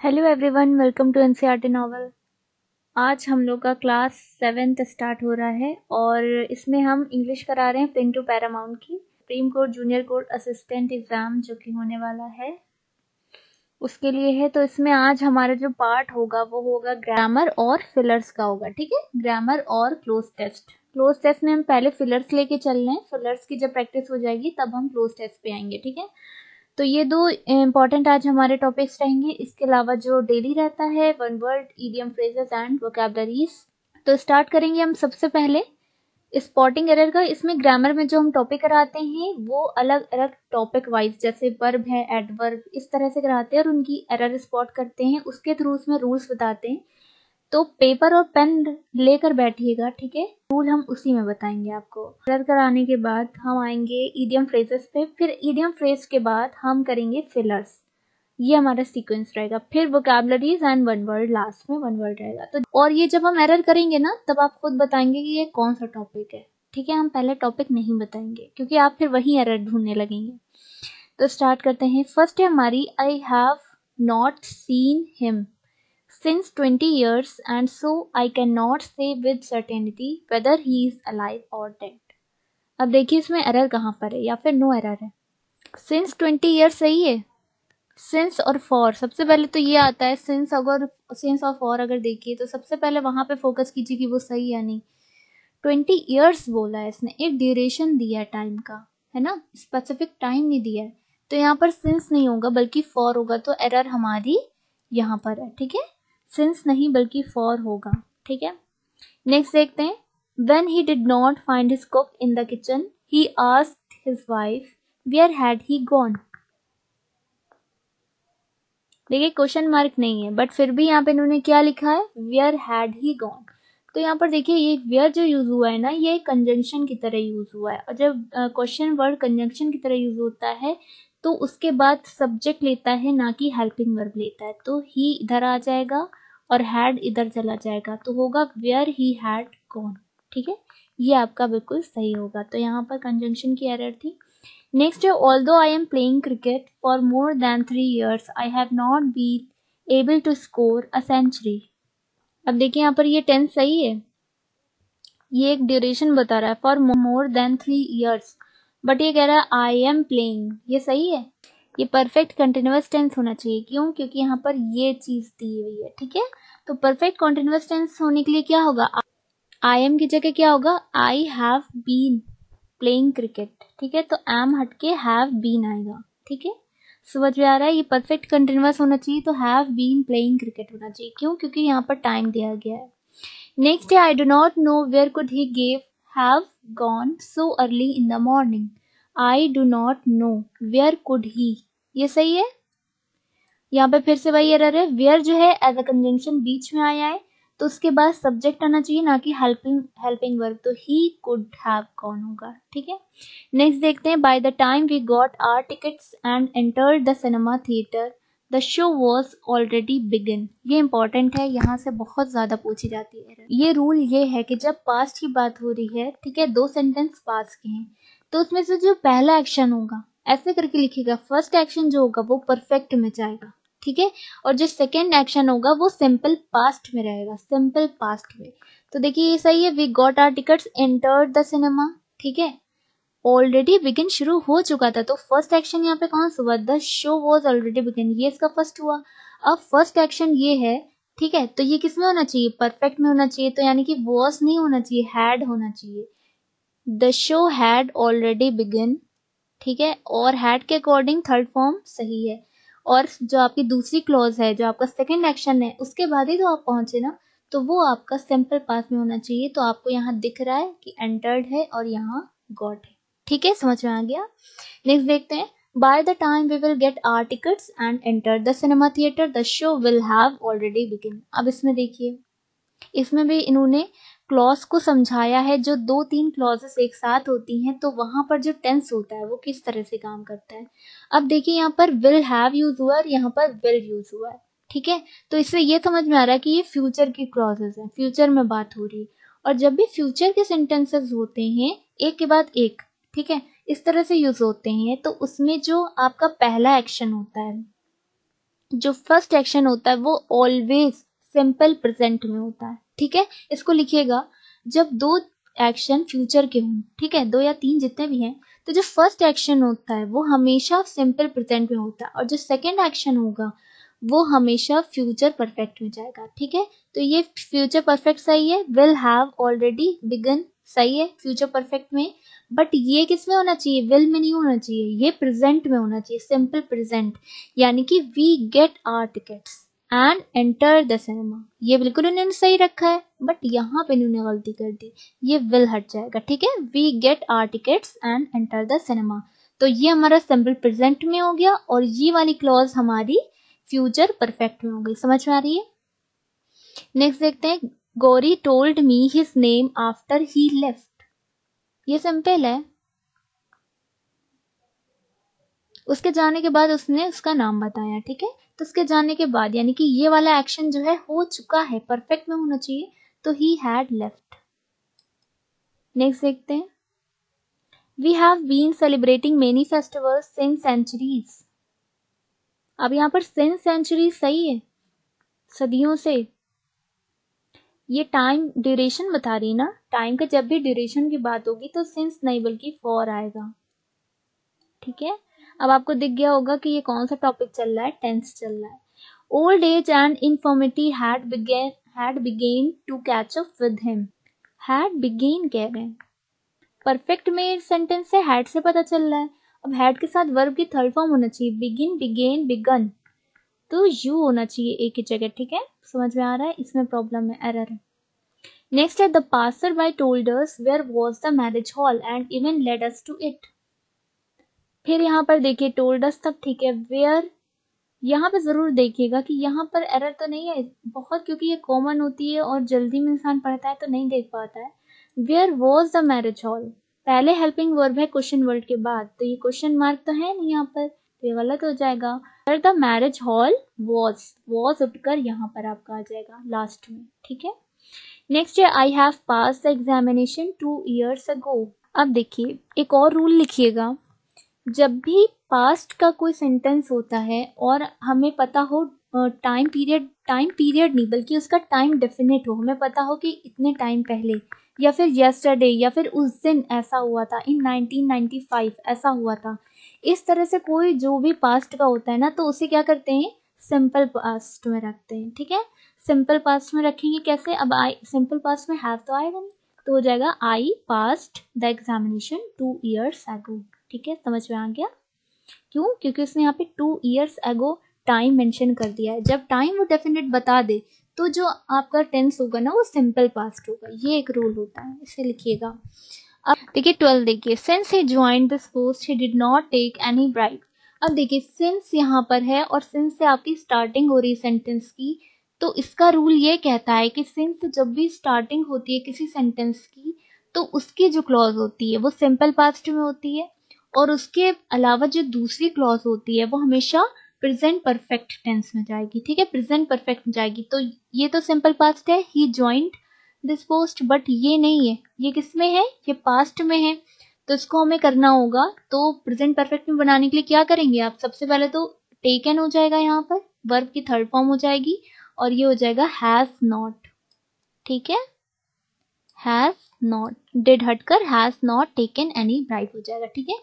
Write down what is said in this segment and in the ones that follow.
Hello everyone, welcome to NCERT novel. आज हम लोग का क्लास 7th स्टार्ट हो रहा है और इसमें हम इंग्लिश करा रहे हैं प्रिंट टू पैरामाउंट की supreme court junior court assistant exam जो कि होने वाला है उसके लिए है। तो इसमें आज हमारा जो पार्ट होगा वो होगा ग्रामर और फिलर्स का होगा। ठीक है, ग्रामर और क्लोज टेस्ट में हम पहले फिलर्स लेके चल रहे हैं। फिलर्स की जब प्रैक्टिस हो जाएगी तब हम क्लोज टेस्ट पे आएंगे। ठीक है, तो ये दो इम्पॉर्टेंट आज हमारे टॉपिक्स रहेंगे। इसके अलावा जो डेली रहता है one word, idiom, phrases and vocabularies. तो स्टार्ट करेंगे हम सबसे पहले स्पॉटिंग एरर का। इसमें ग्रामर में जो हम टॉपिक कराते हैं वो अलग अलग टॉपिक वाइज, जैसे वर्ब है, एडवर्ब, इस तरह से कराते हैं और उनकी एरर स्पॉट करते हैं। उसके थ्रू उसमें रूल्स बताते हैं। तो पेपर और पेन लेकर बैठिएगा। ठीक है, रूल हम उसी में बताएंगे आपको। एरर कराने के बाद हम आएंगे ईडियम फ्रेजेस पे, फिर ईडियम फ्रेज के बाद हम करेंगे फिलर्स। ये हमारा सीक्वेंस रहेगा। फिर vocabularies and one word, last में वन वर्ड रहेगा। तो और ये जब हम एरर करेंगे ना तब आप खुद बताएंगे कि ये कौन सा टॉपिक है। ठीक है, हम पहले टॉपिक नहीं बताएंगे क्योंकि आप फिर वही एरर ढूंढने लगेंगे। तो स्टार्ट करते हैं। फर्स्ट है हमारी आई have not seen him since 20 years and so I cannot say with certainty whether he is alive or dead. अब देखिए इसमें एरर कहाँ पर है या फिर नो एरर है। since 20 years सही है। since और for, सबसे पहले तो ये आता है since। अगर since और for अगर देखिए तो सबसे पहले वहां पे फोकस कीजिए कि वो सही है नहीं। 20 years बोला है इसने, एक ड्यूरेशन दिया है टाइम का, है ना, स्पेसिफिक टाइम नहीं दिया है। तो यहाँ पर since नहीं होगा बल्कि for होगा। तो एरर हमारी यहाँ पर है। ठीक है, सिंस नहीं बल्कि फॉर होगा। ठीक है, नेक्स्ट देखते हैं। When he did not find his cook in the kitchen, he asked his wife, where had he gone? देखिए क्वेश्चन मार्क नहीं है बट फिर भी यहाँ पे इन्होंने क्या लिखा है, where had he gone। तो यहाँ पर देखिए ये where जो यूज हुआ है ना, ये कंजंक्शन की तरह यूज हुआ है। और जब क्वेश्चन वर्ड कंजंक्शन की तरह यूज होता है तो उसके बाद सब्जेक्ट लेता है, ना कि हेल्पिंग वर्ब लेता है। तो ही इधर आ जाएगा और हैड इधर चला जाएगा, तो होगा वेयर ही हैड गॉन। ठीक है, ये आपका बिल्कुल सही होगा। तो यहाँ पर कंजंक्शन की एरर थी। नेक्स्ट है although I am playing cricket for more than 3 years I have not been able to score a century. अब देखिए यहाँ पर ये टेंस सही है, ये एक ड्यूरेशन बता रहा है for more than 3 years, but ये कह रहा है आई एम प्लेइंग, ये सही है। ये परफेक्ट कंटिन्यूअस टेंस होना चाहिए। क्यों? क्योंकि यहाँ पर ये चीज दी हुई है। ठीक है, तो परफेक्ट कंटिन्यूअस टेंस होने के लिए क्या होगा, आई एम की जगह क्या होगा, I have been playing cricket. ठीक है, तो एम हटके हैव बीन आएगा। ठीक है, समझ में आ रहा है। ये परफेक्ट कंटिन्यूअस होना चाहिए तो हैव बीन प्लेइंग क्रिकेट होना चाहिए। क्यों? क्योंकि यहाँ पर टाइम दिया गया है। नेक्स्ट है I do not know where could he give have gone so early in the morning. I do not know where could he, ये सही है। यहाँ पे फिर से वही एरर है, वेयर जो है एज अ कंजंक्शन बीच में आया है तो उसके बाद सब्जेक्ट आना चाहिए, ना कि हेल्पिंग वर्ब। तो ही कुड हैव गॉन होगा। ठीक है, नेक्स्ट देखते हैं। By the time we got our tickets and entered the cinema theatre the show was already begin. ये इंपॉर्टेंट है, यहाँ से बहुत ज्यादा पूछी जाती है। ये रूल ये है कि जब पास्ट की बात हो रही है, ठीक है, दो सेंटेंस पास्ट के हैं, तो उसमें से जो पहला एक्शन होगा ऐसे करके लिखिएगा, फर्स्ट एक्शन जो होगा वो परफेक्ट में जाएगा। ठीक है, और जो सेकेंड एक्शन होगा वो सिंपल पास्ट में रहेगा, सिंपल पास्ट में। तो देखिए ये सही है, we got our tickets, entered the cinema. ठीक है, ऑलरेडी बिगिन शुरू हो चुका था, तो फर्स्ट एक्शन यहाँ पे कौन सा हुआ, the show was already begin, ये इसका फर्स्ट हुआ। अब फर्स्ट एक्शन ये है, ठीक है, तो ये किस में होना चाहिए, परफेक्ट में होना चाहिए। तो यानी कि वॉज नहीं होना चाहिए, हैड होना चाहिए। The show had already begin. ठीक है, और हैड के अकॉर्डिंग थर्ड फॉर्म सही है। और जो आपकी दूसरी क्लॉज है, जो आपका सेकंड एक्शन है, उसके बाद ही तो आप पहुंचे ना, तो वो आपका सिंपल पास्ट में होना चाहिए। तो आपको यहाँ दिख रहा है कि एंटर्ड है और यहाँ गॉट है। ठीक है, समझ में आ गया। नेक्स्ट देखते हैं। By the time we will get our tickets and enter the cinema theatre the show will have already begin. अब इसमें देखिए, इसमें भी इन्होंने क्लॉज को समझाया है। जो दो तीन क्लॉजेस एक साथ होती हैं तो वहां पर जो टेंस होता है वो किस तरह से काम करता है। अब देखिए यहाँ पर विल हैव यूज हुआ और यहाँ पर विल यूज हुआ है। ठीक है, तो इससे ये समझ में आ रहा है कि ये फ्यूचर की क्लॉजेस हैं, फ्यूचर में बात हो रही है। और जब भी फ्यूचर के सेंटेंसेस होते हैं एक के बाद एक, ठीक है, इस तरह से यूज होते हैं, तो उसमें जो आपका पहला एक्शन होता है जो फर्स्ट एक्शन होता है वो ऑलवेज सिंपल प्रेजेंट में होता है, ठीक है। इसको लिखिएगा, जब दो एक्शन फ्यूचर के हों, ठीक है, 2 या 3 जितने भी हैं, तो जो फर्स्ट एक्शन होता है वो हमेशा सिंपल प्रेजेंट में होता है और जो सेकेंड एक्शन होगा वो हमेशा फ्यूचर परफेक्ट में जाएगा, ठीक है। तो ये फ्यूचर परफेक्ट सही है, विल हैव ऑलरेडी बिगन सही है फ्यूचर परफेक्ट में, बट ये किस में होना चाहिए, विल में नहीं होना चाहिए, ये प्रेजेंट में होना चाहिए, सिंपल प्रेजेंट, यानी कि we get our tickets and enter the cinema. ये बिल्कुल उन्होंने सही रखा है, बट यहाँ पे इन्होंने गलती कर दी, ये विल हट जाएगा, ठीक है। We get our tickets and enter the cinema, तो ये हमारा सिंपल प्रेजेंट में हो गया और ये वाली क्लॉज हमारी फ्यूचर परफेक्ट में हो गई। समझ में आ रही है? नेक्स्ट देखते हैं, Gauri told me his name after he left. ये सिंपल है, उसके जाने के बाद उसने उसका नाम बताया, ठीक है। तो उसके जाने के बाद यानी कि ये वाला एक्शन जो है हो चुका है, परफेक्ट में होना चाहिए, तो ही हैड लेफ्ट। नेक्स्ट देखते हैं, we have been celebrating many festivals since centuries. अब यहाँ पर सिंस सेंचुरीज सही है, सदियों से, ये टाइम ड्यूरेशन बता रही ना, टाइम का जब भी ड्यूरेशन की बात होगी तो सिंस नहीं बल्कि फॉर आएगा, ठीक है। अब आपको दिख गया होगा कि ये कौन सा टॉपिक चल रहा है, टेंस चल रहा है। Old age and infirmity had began to catch up with him. Had began कह रहे हैं, परफेक्ट में सेंटेंस से हैड से पता चल रहा है। अब हैड के साथ वर्ब की थर्ड फॉर्म होना चाहिए, बिगिन, बिगेन, बिगन, तो यू होना चाहिए एक ही जगह, ठीक है। समझ में आ रहा है? इसमें प्रॉब्लम है, एरर है। नेक्स्ट है, the passer by told us where was the marriage hall and even led us to it. फिर यहाँ पर देखिए टोल्ड अस तक ठीक है, वेयर यहाँ पे जरूर देखिएगा कि यहाँ पर एरर तो नहीं है बहुत, क्योंकि ये कॉमन होती है और जल्दी में इंसान पढ़ता है तो नहीं देख पाता है। Where was the marriage hall, पहले हेल्पिंग वर्ब है क्वेश्चन वर्ड के बाद, तो ये क्वेश्चन मार्क तो है नहीं यहाँ पर, तो ये गलत हो जाएगा। Where the marriage hall was उठकर यहाँ पर आपका आ जाएगा लास्ट में, ठीक है। नेक्स्ट है, I have pass the examination 2 years ago। अब देखिए एक और रूल लिखिएगा, जब भी पास्ट का कोई सेंटेंस होता है और हमें पता हो टाइम पीरियड नहीं बल्कि उसका टाइम डेफिनेट हो, हमें पता हो कि इतने टाइम पहले या फिर यस्टरडे या फिर उस दिन ऐसा हुआ था, इन 1995 ऐसा हुआ था, इस तरह से कोई जो भी पास्ट का होता है ना, तो उसे क्या करते हैं, सिंपल पास्ट में रखते हैं, ठीक है। सिंपल पास्ट में रखेंगे कैसे, अब आई सिंपल पास्ट में हैव तो आएगा नहीं, तो हो जाएगा I past the examination 2 years ago, ठीक है। समझ में आ गया? क्यों? क्योंकि उसने यहाँ पे 2 years ago टाइम मेंशन कर दिया है। जब टाइम वो डेफिनेट बता दे तो जो आपका टेंस होगा ना वो सिंपल पास्ट होगा, ये एक रूल होता है, इसे लिखिएगा। अब देखिए 12 देखिए, since he joined this post he did not take any bribe. अब देखिए सिंस यहाँ पर है और सिंस से आपकी स्टार्टिंग हो रही है सेंटेंस की, तो इसका रूल ये कहता है कि सिंस जब भी स्टार्टिंग होती है किसी सेंटेंस की तो उसकी जो क्लॉज होती है वो सिंपल पास्ट में होती है और उसके अलावा जो दूसरी क्लॉज होती है वो हमेशा प्रेजेंट परफेक्ट टेंस में जाएगी, ठीक है, प्रेजेंट परफेक्ट में जाएगी। तो ये तो सिंपल पास्ट है, ही ज्वाइंड दिस पोस्ट, बट ये नहीं है, ये किस में है, ये पास्ट में है, तो इसको हमें करना होगा। तो प्रेजेंट परफेक्ट में बनाने के लिए क्या करेंगे आप, सबसे पहले तो टेकन हो जाएगा, यहाँ पर वर्ब की थर्ड फॉर्म हो जाएगी और ये हो जाएगा हैज नॉट, ठीक है, हैज नॉट, डिड हटकर has not taken any bribe हो जाएगा, ठीक है।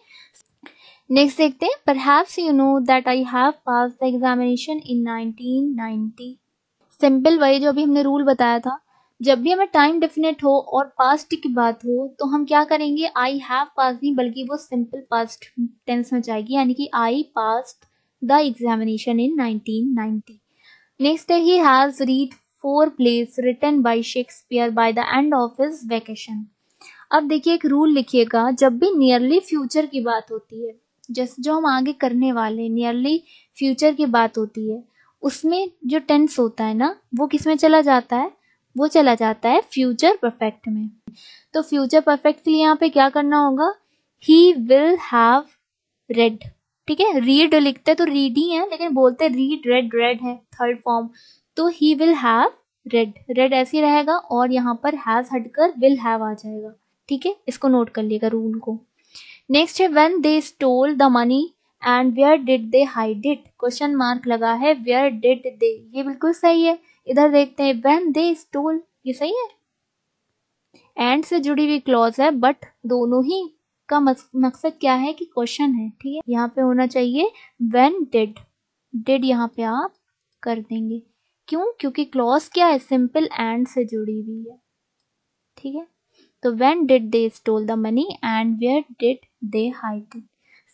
नेक्स्ट देखते हैं, perhaps you know that I have pass the examination in 1990। Simple वही जो अभी हमने रूल बताया था, जब भी हमें टाइम डेफिनेट हो और पास्ट की बात हो तो हम क्या करेंगे, आई हैव पास नहीं बल्कि वो सिंपल पास्ट टेंस में जाएगी, यानी कि I passed the examination in 1990। Next है, he has read 4 plays written by Shakespeare by the end of his vacation। अब देखिए एक रूल लिखिएगा, जब भी नियरली फ्यूचर की बात होती है, जैसे जो हम आगे करने वाले नियरली फ्यूचर की बात होती है, उसमें जो टेंस होता है ना वो किस में चला जाता है, वो चला जाता है फ्यूचर परफेक्ट में। तो फ्यूचर परफेक्ट के लिए यहाँ पे क्या करना होगा, ही विल हैव रेड, ठीक है, रीड लिखते तो रीड ही है लेकिन बोलते रीड रेड, रेड है थर्ड फॉर्म, तो he will have read, red ऐसे रहेगा और यहाँ पर हैज हटकर विल हैव आ जाएगा, ठीक है, इसको नोट कर लिएगा रूल को। नेक्स्ट है, when they stole the money and where did they hide it, question mark लगा है, वेयर डिड दे, ये बिल्कुल सही है। इधर देखते हैं व्हेन दे स्टोल, ये सही है, एंड से जुड़ी हुई क्लॉज है, बट दोनों ही का मकसद क्या है कि क्वेश्चन है, ठीक है। यहाँ पे होना चाहिए व्हेन डिड, डिड यहाँ पे आप कर देंगे, क्यों, क्योंकि क्लॉज क्या है, सिंपल एंड से जुड़ी हुई है, ठीक है। तो when did they stole the money and where did they hide it,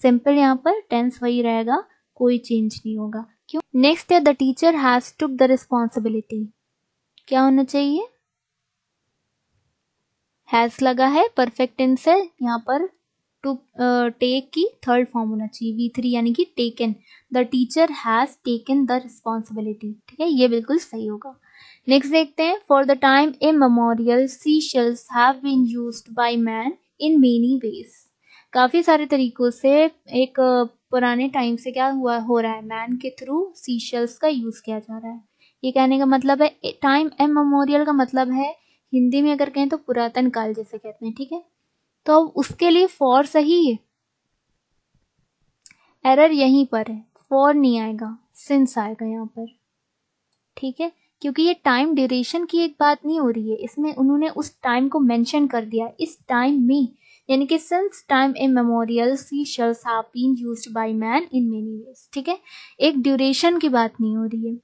simple यहाँ पर टेंस वही रहेगा, कोई चेंज नहीं होगा, क्यों। नेक्स्ट है the teacher has took the responsibility, क्या होना चाहिए, हैज लगा है, परफेक्ट टेंस है, यहाँ पर टू टेक की थर्ड फॉर्म होना चाहिए V3 यानी कि taken, the teacher has taken the responsibility, ठीक है, ये बिल्कुल सही होगा। नेक्स्ट देखते हैं for the time immemorial sea shells have been used by man in many ways, काफी सारे तरीकों से एक पुराने टाइम से क्या हुआ हो रहा है, मैन के थ्रू सी शेल्स का यूज किया जा रहा है। ये कहने का मतलब है, टाइम इमेमोरियल का मतलब है हिंदी में अगर कहें तो पुरातन काल जैसे कहते हैं, ठीक है। तो अब उसके लिए फॉर सही है, एरर यहीं पर है, फॉर नहीं आएगा, सिंस आएगा यहाँ पर, ठीक है, क्योंकि ये टाइम ड्यूरेशन की एक बात नहीं हो रही है, इसमें उन्होंने उस टाइम को मेंशन कर दिया, इस टाइम में, यानी कि since time immemorial sea shells have been used by man in many ways, ठीक है, एक ड्यूरेशन की बात नहीं हो रही है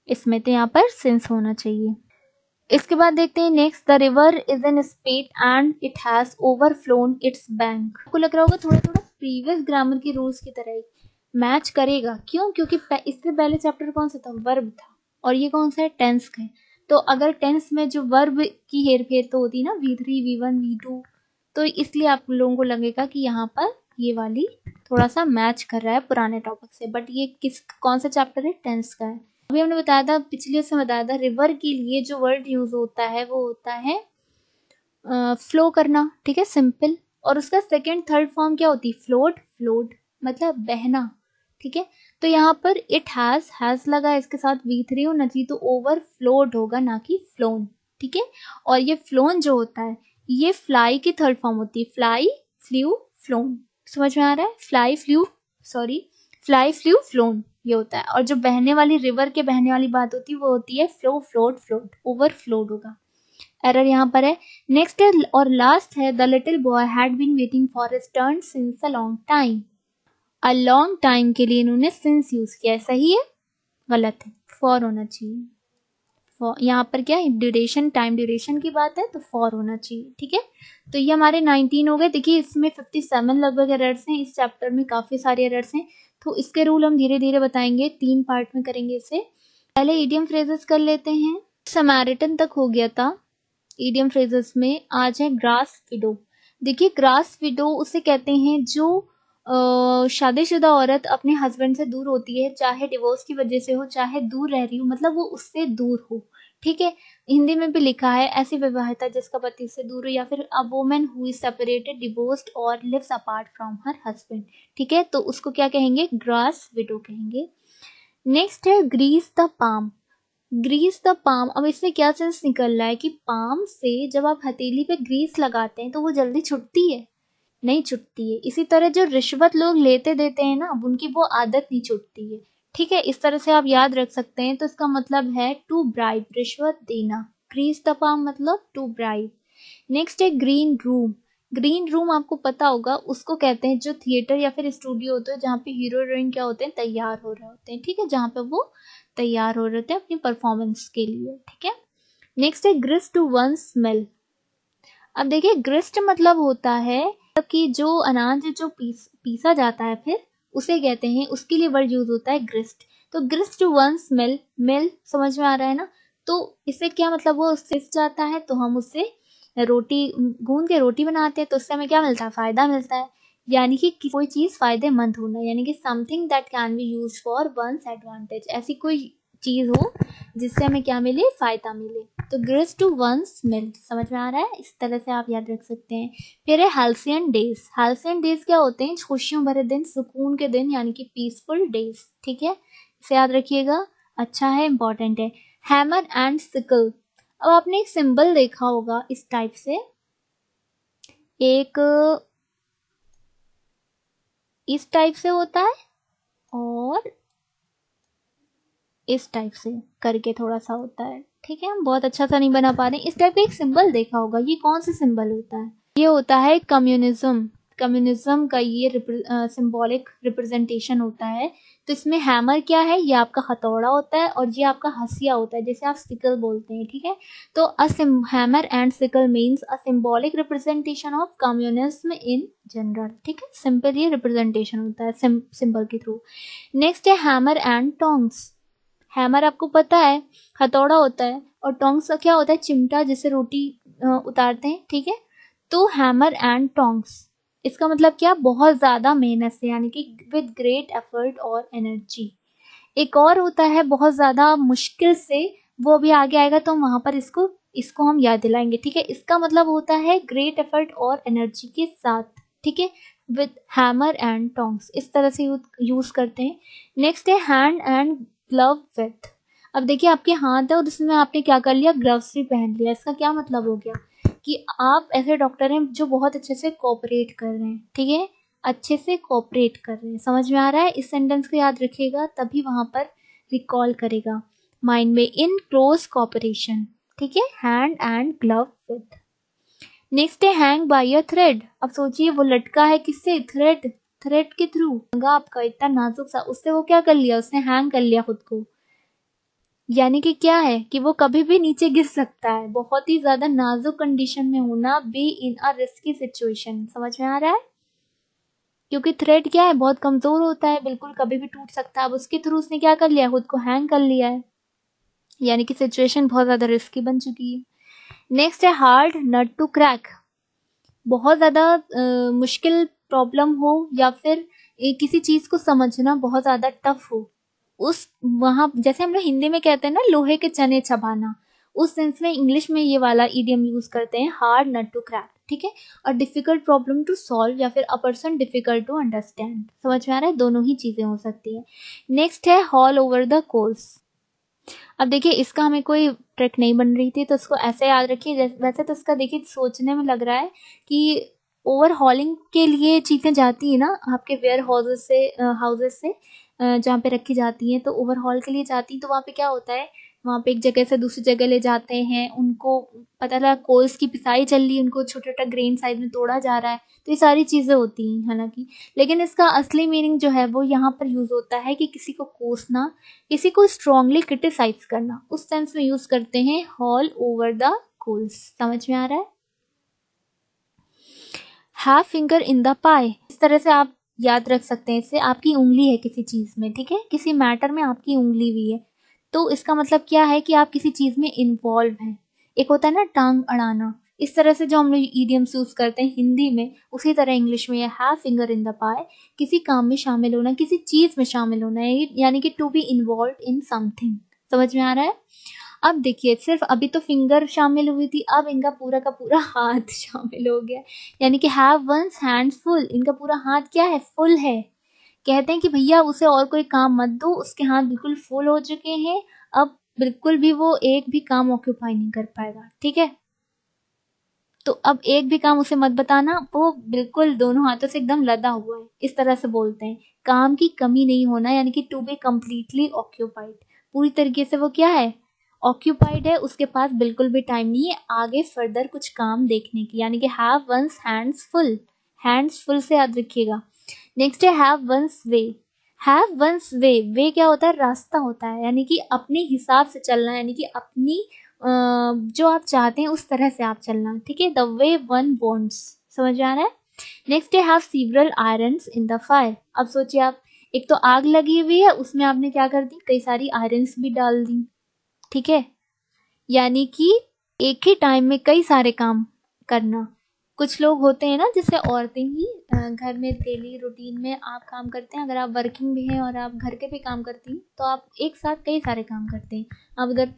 इसमें, तो यहाँ पर सिंस होना चाहिए। इसके बाद देखते हैं next, the river is in speed and it has overflown its bank, आपको लग रहा होगा थोड़ा थोड़ा प्रीवियस ग्रामर के रूल्स की तरह ही मैच करेगा, क्यों, क्योंकि इससे पहले चैप्टर कौन सा था, वर्ब था, और ये कौन सा है, टेंस का है। तो अगर टेंस में जो वर्ब की हेर फेर तो होती है ना, V3 V1 V2, तो इसलिए आप लोगों को लगेगा कि यहाँ पर ये वाली थोड़ा सा मैच कर रहा है पुराने टॉपिक से, बट ये कौन सा चैप्टर है, टेंस का है। अभी हमने बताया था, पिछले से बताया था, रिवर के लिए जो वर्ड यूज होता है वो होता है फ्लो करना, ठीक है, सिंपल, और उसका सेकंड थर्ड फॉर्म क्या होती है, फ्लोट, फ्लोट मतलब बहना, ठीक है। तो यहाँ पर इट हैज लगा है, इसके साथ V3 होना चाहिए, तो ओवर फ्लोड होगा ना कि फ्लोन, ठीक है। और ये फ्लोन जो होता है ये फ्लाई की थर्ड फॉर्म होती है, फ्लाई, फ्लू, फ्लोन, समझ में आ रहा है, fly flu, sorry, fly flu phloem ये होता है, और जो बहने वाली रिवर के बहने वाली बात होती है वो होती है flow, float, float, over flowed होगा, एरर यहाँ पर है। नेक्स्ट है और लास्ट है, the little boy had been waiting for his turn since a long time, a long time के लिए इन्होंने सिंस यूज किया है, सही है, गलत है, फॉर होना चाहिए, फॉर यहाँ पर क्या है, ड्यूरेशन, टाइम ड्यूरेशन की बात है तो फॉर होना चाहिए, ठीक है। तो ये हमारे 19 हो गए, देखिए इसमें 57 लगभग एरर्स हैं, इस चैप्टर में काफी सारे एरर्स हैं, तो इसके रूल हम धीरे धीरे बताएंगे, 3 पार्ट में करेंगे इसे। पहले इडियम फ्रेजेस कर लेते हैं, समैरिटन तक हो गया था इडियम फ्रेजेस में, आज है ग्रास विडो। देखिए ग्रास विडो उसे कहते हैं जो शादीशुदा औरत अपने हस्बैंड से दूर होती है, चाहे डिवोर्स की वजह से हो, चाहे दूर रह रही हो, मतलब वो उससे दूर हो, ठीक है। हिंदी में भी लिखा है, ऐसी विवाहिता जिसका पति से दूर हो, या फिर a woman who is separated, divorced और lives apart from her husband, ठीक है, तो उसको क्या कहेंगे, ग्रास विडो कहेंगे। नेक्स्ट है grease the palm, grease the palm, अब इससे क्या सेंस निकल रहा है कि पाम से जब आप हथेली पे ग्रीस लगाते हैं तो वो जल्दी छुटती है, नहीं छुटती है। इसी तरह जो रिश्वत लोग लेते देते हैं ना, उनकी वो आदत नहीं छुटती है, ठीक है, इस तरह से आप याद रख सकते हैं। तो इसका मतलब है टू ब्राइब, रिश्वत देना, ग्रीस द पाम मतलब टू ब्राइब। नेक्स्ट है ग्रीन रूम, ग्रीन रूम आपको पता होगा, उसको कहते हैं जो थिएटर या फिर स्टूडियो होते हैं जहाँ पे हीरो हीरोइन क्या होते हैं, तैयार हो रहे होते हैं, ठीक है, जहाँ पे वो तैयार हो रहे होते हैं अपनी परफॉर्मेंस के लिए, ठीक है। नेक्स्ट है ग्रिस्ट टू वन स्मेल, अब देखिए ग्रिस्ट मतलब होता है कि जो अनाज है जो पीसा जाता है फिर उसे कहते हैं, उसके लिए वर्ड यूज होता है ग्रिस्ट। तो ग्रिस्ट टू वन स्मेल, मिल समझ में आ रहा है ना, तो इससे क्या मतलब वो सिस जाता है तो हम उससे रोटी गूंद के रोटी बनाते हैं, तो उससे हमें क्या मिलता है, फायदा मिलता है, यानी कि कोई चीज फायदेमंद होना, यानी कि something that can be use for one's advantage, ऐसी कोई चीज हो जिससे हमें क्या मिले, फायदा मिले, तो ग्रिस टू वंस मिल, समझ में आ रहा है, इस तरह से आप याद रख सकते हैं। फिर है हाल्सियन डेज, हाल्सियन डेज क्या होते हैं, खुशियों भरे दिन, सुकून के दिन, यानी कि पीसफुल डेज, ठीक है, इसे याद रखिएगा, अच्छा है, इंपॉर्टेंट है। हैमर एंड सिकल, अब आपने एक सिंबल देखा होगा इस टाइप से, एक इस टाइप से होता है, और इस टाइप से करके थोड़ा सा होता है। ठीक है, हम बहुत अच्छा सा नहीं बना पा रहे हैं। इस टाइप का एक सिंबल देखा होगा, ये कौन सा सिंबल होता है? ये होता है कम्युनिज्म। कम्युनिज्म का ये सिंबॉलिक रिप्रेजेंटेशन होता है। तो इसमें हैमर क्या है, ये आपका हथौड़ा होता है और ये आपका हसिया होता है, जैसे आप सिकल बोलते हैं। ठीक है, तो hammer and sickle means a symbolic representation of communism in general. ठीक है, सिंपल ये रिप्रेजेंटेशन होता है सिंबल के थ्रू। नेक्स्ट है हैमर एंड टोंग्स। हैमर आपको पता है हथौड़ा होता है, और टोंग्स का क्या होता है, चिमटा जिससे रोटी उतारते हैं। ठीक है, तो हैमर एंड टोंग्स, इसका मतलब क्या, बहुत ज्यादा मेहनत से, यानी कि विद ग्रेट एफर्ट और एनर्जी। एक और होता है बहुत ज्यादा मुश्किल से, वो अभी आगे आएगा तो वहां पर इसको इसको हम याद दिलाएंगे। ठीक है, इसका मतलब होता है ग्रेट एफर्ट और एनर्जी के साथ। ठीक है, विद हैमर एंड टोंग्स, इस तरह से यूज करते हैं। नेक्स्ट है हैंड एंड ग्लव विथ। अब देखिए आपके हाथ है और उसमें आपने क्या कर लिया, ग्लव्स भी पहन लिया। इसका क्या मतलब हो गया कि आप ऐसे डॉक्टर हैं जो बहुत अच्छे से कोऑपरेट कर रहे हैं। ठीक है, अच्छे से कोऑपरेट कर रहे हैं। समझ में आ रहा है? इस सेंटेंस को याद रखिएगा, तभी वहां पर रिकॉल करेगा माइंड में, इन क्लोज कोऑपरेशन। ठीक है, hand and glove with. Next है हैंग बाय अ थ्रेड। अब सोचिए वो लटका है किससे, थ्रेड, थ्रेड के थ्रू। आपका इतना नाजुक सा, उससे वो क्या कर लिया, उसने हैंग कर लिया खुद को। यानी कि क्या है कि वो कभी भी नीचे गिर सकता है। बहुत ही ज्यादा नाजुक कंडीशन में होना, be in a risky situation. समझ में आ रहा है? क्योंकि थ्रेड क्या है, बहुत कमजोर होता है, बिल्कुल कभी भी टूट सकता है। अब उसके थ्रू उसने क्या कर लिया, खुद को हैंग कर लिया है, यानी कि सिचुएशन बहुत ज्यादा रिस्की बन चुकी है। नेक्स्ट है हार्ड नट टू क्रैक। बहुत ज्यादा मुश्किल प्रॉब्लम हो या फिर किसी चीज को समझना बहुत ज्यादा टफ हो, उस वहां जैसे हम लोग हिंदी में कहते हैं ना, लोहे के चने चबाना, उस सेंस में इंग्लिश में ये वाला इडियम यूज करते हैं, हार्ड नट टू क्रैक। ठीक है, और डिफिकल्ट प्रॉब्लम टू सॉल्व, या फिर a person difficult to understand. समझ में आ रहा है? दोनों ही चीजें हो सकती है। नेक्स्ट है हॉल ओवर द कोल्स। अब देखिए इसका हमें कोई ट्रिक नहीं बन रही थी, तो इसको ऐसे याद रखिए। वैसे तो इसका देखिए सोचने में लग रहा है कि ओवरहॉलिंग के लिए चीजें जाती है ना आपके वेयर हाउसेस से जहाँ पे रखी जाती हैं, तो ओवरहॉल के लिए जाती हैं, तो वहाँ पे क्या होता है, वहाँ पे एक जगह से दूसरी जगह ले जाते हैं उनको। पता लगा कोल्स की पिसाई चल रही है, उनको छोटा छोटा ग्रेन साइज में तोड़ा जा रहा है, तो ये सारी चीजें होती हैं हालांकि। लेकिन इसका असली मीनिंग जो है वो यहाँ पर यूज होता है कि किसी को कोसना, किसी को स्ट्रांगली क्रिटिसाइज करना, उस सेंस में यूज करते हैं हॉल ओवर द कोल्स। समझ में आ रहा है? हैव फिंगर इन द पाई, इस तरह से आप याद रख सकते हैं इसे। आपकी उंगली है किसी चीज में, ठीक है, किसी मैटर में आपकी उंगली भी है, तो इसका मतलब क्या है कि आप किसी चीज में इन्वॉल्व हैं। एक होता है ना टांग अड़ाना, इस तरह से जो हम लोग ईडियम्स यूज करते हैं हिंदी में, उसी तरह इंग्लिश में हैव फिंगर इन द पाई, किसी काम में शामिल होना, किसी चीज में शामिल होना है, यानी कि to be involve in something. समझ में आ रहा है? अब देखिए सिर्फ अभी तो फिंगर शामिल हुई थी, अब इनका पूरा का पूरा हाथ शामिल हो गया, यानी कि हैव वंस हैंड्स फुल। इनका पूरा हाथ क्या है, फुल है। कहते हैं कि भैया उसे और कोई काम मत दो, उसके हाथ बिल्कुल फुल हो चुके हैं, अब बिल्कुल भी वो एक भी काम ऑक्यूपाई नहीं कर पाएगा। ठीक है, तो अब एक भी काम उसे मत बताना, वो बिल्कुल दोनों हाथों से एकदम लदा हुआ है, इस तरह से बोलते हैं। काम की कमी नहीं होना, यानी कि टू बी कंप्लीटली ऑक्यूपाइड, पूरी तरीके से वो क्या है, ऑक्यूपाइड है, उसके पास बिल्कुल भी टाइम नहीं है आगे फर्दर कुछ काम देखने की, यानी कि have one's hands full. Hands full से याद रखिएगा। नेक्स्ट है have one's way. Have one's way, way क्या होता है, रास्ता होता है, यानी कि अपने हिसाब से चलना, यानी कि अपनी जो आप चाहते हैं उस तरह से आप चलना। ठीक है, द वे वन वांट्स। समझ में आ रहा है? नेक्स्ट है have several irons in the fire. अब सोचिए आप, एक तो आग लगी हुई है, उसमें आपने क्या कर दी, कई सारी आयरन्स भी डाल दी। ठीक है, यानी कि एक ही टाइम में कई सारे काम करना। कुछ लोग होते हैं ना, जैसे औरतें ही घर में डेली रूटीन में आप काम करते हैं, अगर आप वर्किंग भी हैं और आप घर के भी काम करती हैं, तो आप एक साथ कई सारे काम करते हैं। आप उधर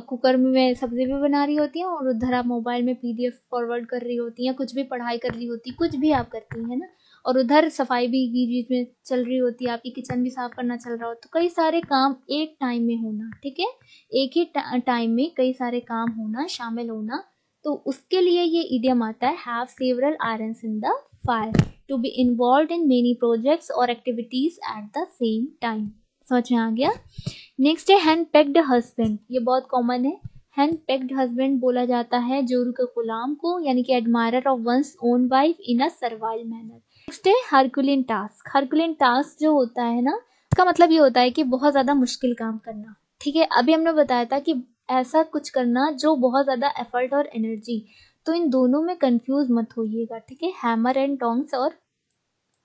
कुकर में सब्जी भी बना रही होती हैं और उधर आप मोबाइल में पीडीएफ फॉरवर्ड कर रही होती हैं, कुछ भी पढ़ाई कर रही होती, कुछ भी आप करती हैं ना, और उधर सफाई भी बीच बीच में चल रही होती है, आपकी किचन भी साफ करना चल रहा हो, तो कई सारे काम एक टाइम में होना। ठीक है, एक ही टाइम में कई सारे काम होना, शामिल होना, तो उसके लिए ये इडियम आता है have several irons in the fire. To be involve in many projects और activities at the same time. समझ में आ गया। नेक्स्ट है हैंड पेक्ड हस्बैंड, ये बहुत कॉमन है। हैंड पेक्ड हस्बैंड बोला जाता है जोरू के गुलाम को, यानी कि admirer of one's own wife in a servile manner. Next है हरकुलिन टास्क। हरकुलिन टास्क जो होता है ना, इसका मतलब ये होता है कि बहुत ज्यादा मुश्किल काम करना। ठीक है, अभी हमने बताया था कि ऐसा कुछ करना जो बहुत ज्यादा एफर्ट और एनर्जी, तो इन दोनों में कंफ्यूज मत होइएगा। ठीक है, हैमर एंड टोंग्स और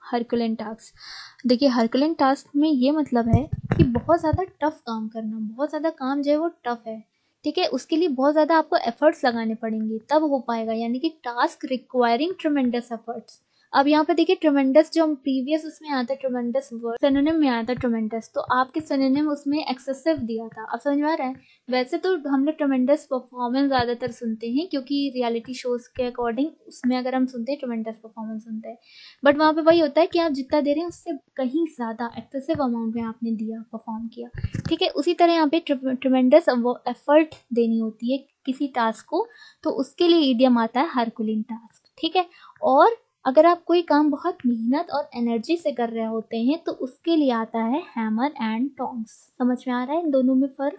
हरकुलिन टास्क। देखिए हरकुलिन टास्क में ये मतलब है कि बहुत ज़्यादा टफ काम करना, बहुत ज़्यादा काम जो है वो टफ है। ठीक है, उसके लिए बहुत ज़्यादा आपको एफर्ट्स लगाने पड़ेंगे तब हो पाएगा, यानी कि टास्क रिक्वायरिंग ट्रेमेंडस एफर्ट्स। अब यहाँ पे देखिए ट्रेमेंडस जो हम प्रीवियस उसमें आता है, ट्रेमेंडस वर्ड सिनोनिम में आया था ट्रेमेंडस, तो आपके सिनोनिम उसमें एक्सेसिव दिया था। अब समझ में आ रहा है। वैसे तो हम लोग ट्रेमेंडस परफॉर्मेंस ज़्यादातर सुनते हैं, क्योंकि रियलिटी शोज के अकॉर्डिंग उसमें अगर हम सुनते हैं ट्रेमेंडस परफॉर्मेंस सुनते हैं, बट वहाँ पे वही होता है कि आप जितना दे रहे हैं उससे कहीं ज़्यादा एक्सेसिव अमाउंट में आपने दिया, परफॉर्म किया। ठीक है, उसी तरह यहाँ पे ट्रेमेंडस एफर्ट देनी होती है किसी टास्क को, तो उसके लिए इडियम आता है हरकुलिन टास्क। ठीक है, और अगर आप कोई काम बहुत मेहनत और एनर्जी से कर रहे होते हैं तो उसके लिए आता है हैमर एंड टोंग्स। समझ में आ रहा है इन दोनों में फर्क।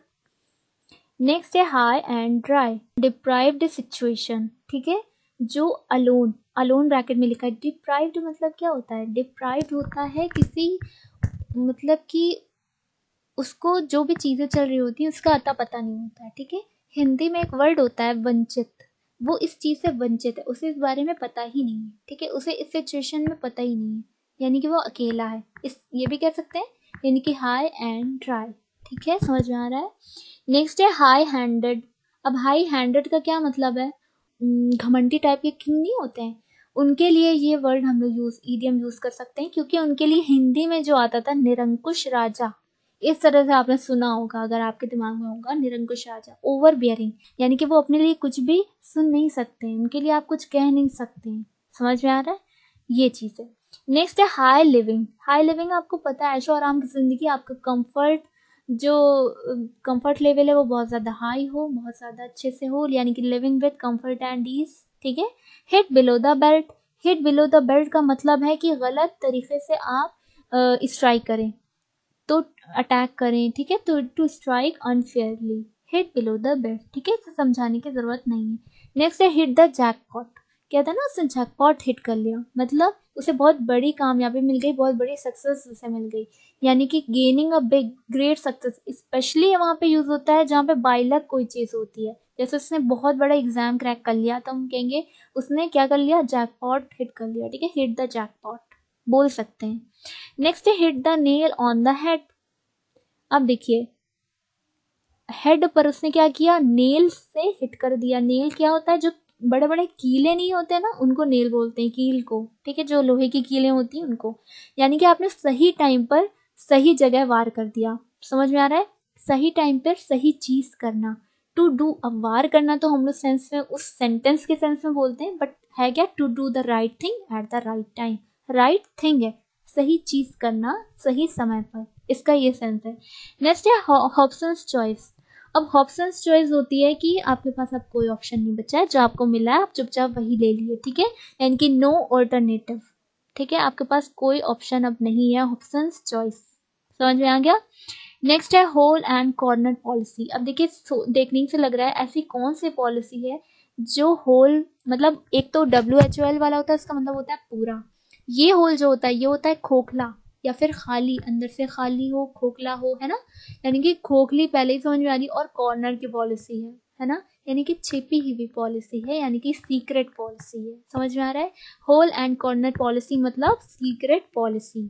नेक्स्ट है high and dry. Deprived situation. ठीक है, जो अलोन, अलोन ब्रैकेट में लिखा है। डिप्राइव्ड मतलब क्या होता है? डिप्राइव्ड होता है किसी, मतलब कि उसको जो भी चीजें चल रही होती हैं उसका अता पता नहीं होता है। ठीक है, हिंदी में एक वर्ड होता है वंचित, वो इस चीज से वंचित है, उसे इस बारे में पता ही नहीं है। ठीक है, उसे इस सिचुएशन में पता ही नहीं है, यानी कि वो अकेला है। इस ये भी कह सकते हैं, यानी कि हाई एंड ड्राई। ठीक है, समझ में आ रहा है। नेक्स्ट है हाई हैंडेड। अब हाई हैंडेड का क्या मतलब है? घमंडी टाइप के किंग नहीं होते हैं, उनके लिए ये वर्ड हम लोग ईडियम यूज कर सकते हैं, क्योंकि उनके लिए हिंदी में जो आता था निरंकुश राजा, इस तरह से आपने सुना होगा, अगर आपके दिमाग में होगा निरंकुश राजा। ओवर बियरिंग, यानी कि वो अपने लिए कुछ भी सुन नहीं सकते हैं, उनके लिए आप कुछ कह नहीं सकते हैं। समझ में आ रहा है, ये चीज है। नेक्स्ट है हाई लिविंग। हाई लिविंग आपको पता है, ऐशो आराम की जिंदगी, आपका कंफर्ट, जो कंफर्ट लेवल है वो बहुत ज्यादा हाई हो, बहुत ज्यादा अच्छे से हो, यानी कि living with comfort and ease. ठीक है, hit below the belt. Hit below the belt का मतलब है कि गलत तरीके से आप स्ट्राइक करें, तो अटैक करें। ठीक है, तो to strike unfairly, hit below the belt. ठीक है, इसे समझाने की जरूरत नहीं है। नेक्स्ट है हिट द जैकपॉट। कहता है ना उसने जैकपॉट हिट कर लिया, मतलब उसे बहुत बड़ी कामयाबी मिल गई, बहुत बड़ी सक्सेस उसे मिल गई, यानी कि gaining a big great success. Specially वहां पे यूज होता है जहाँ पे बाय लक कोई चीज होती है, जैसे उसने बहुत बड़ा एग्जाम क्रैक कर लिया तो हम कहेंगे उसने क्या कर लिया, जैकपॉट हिट कर लिया। ठीक है, हिट द जैकपॉट बोल सकते हैं। नेक्स्ट है hit the nail on the head. अब देखिए हेड पर उसने क्या किया, नेल से हिट कर दिया। नेल क्या होता है? जो बड़े बड़े कीले नहीं होते ना, उनको नेल बोलते हैं, कील को। ठीक है, जो लोहे की कीलें होती हैं उनको, यानी कि आपने सही टाइम पर सही जगह वार कर दिया। समझ में आ रहा है, सही टाइम पर सही चीज करना, टू डू। अब वार करना तो हम लोग सेंस में, उस सेंटेंस के सेंस में बोलते हैं, बट है क्या, to do the right thing at the right time. Right thing है सही चीज करना सही समय पर, इसका ये सेंस है। नेक्स्ट है हॉब्सन्स चॉइस। अब हॉब्सन्स चॉइस होती है कि आपके पास अब कोई ऑप्शन नहीं बचा है, जो आपको मिला है आप चुपचाप वही ले लिए। ठीक है, यानी कि नो ऑल्टरनेटिव। ठीक है, आपके पास कोई ऑप्शन अब नहीं है, हॉब्सन्स चॉइस। समझ में आ गया। नेक्स्ट है होल एंड कॉर्नर पॉलिसी। अब देखिए देखने से लग रहा है ऐसी कौन सी पॉलिसी है जो होल, मतलब एक तो WHOL वाला होता है, इसका मतलब होता है पूरा। ये होल जो होता है ये होता है खोखला या फिर खाली, अंदर से खाली हो, खोखला हो, है ना, यानी कि खोखली पहले ही समझ में आ रही। और कॉर्नर की पॉलिसी है ना, यानी कि छिपी हुई पॉलिसी है, यानी कि सीक्रेट पॉलिसी है। समझ में आ रहा है, होल एंड कॉर्नर पॉलिसी मतलब सीक्रेट पॉलिसी।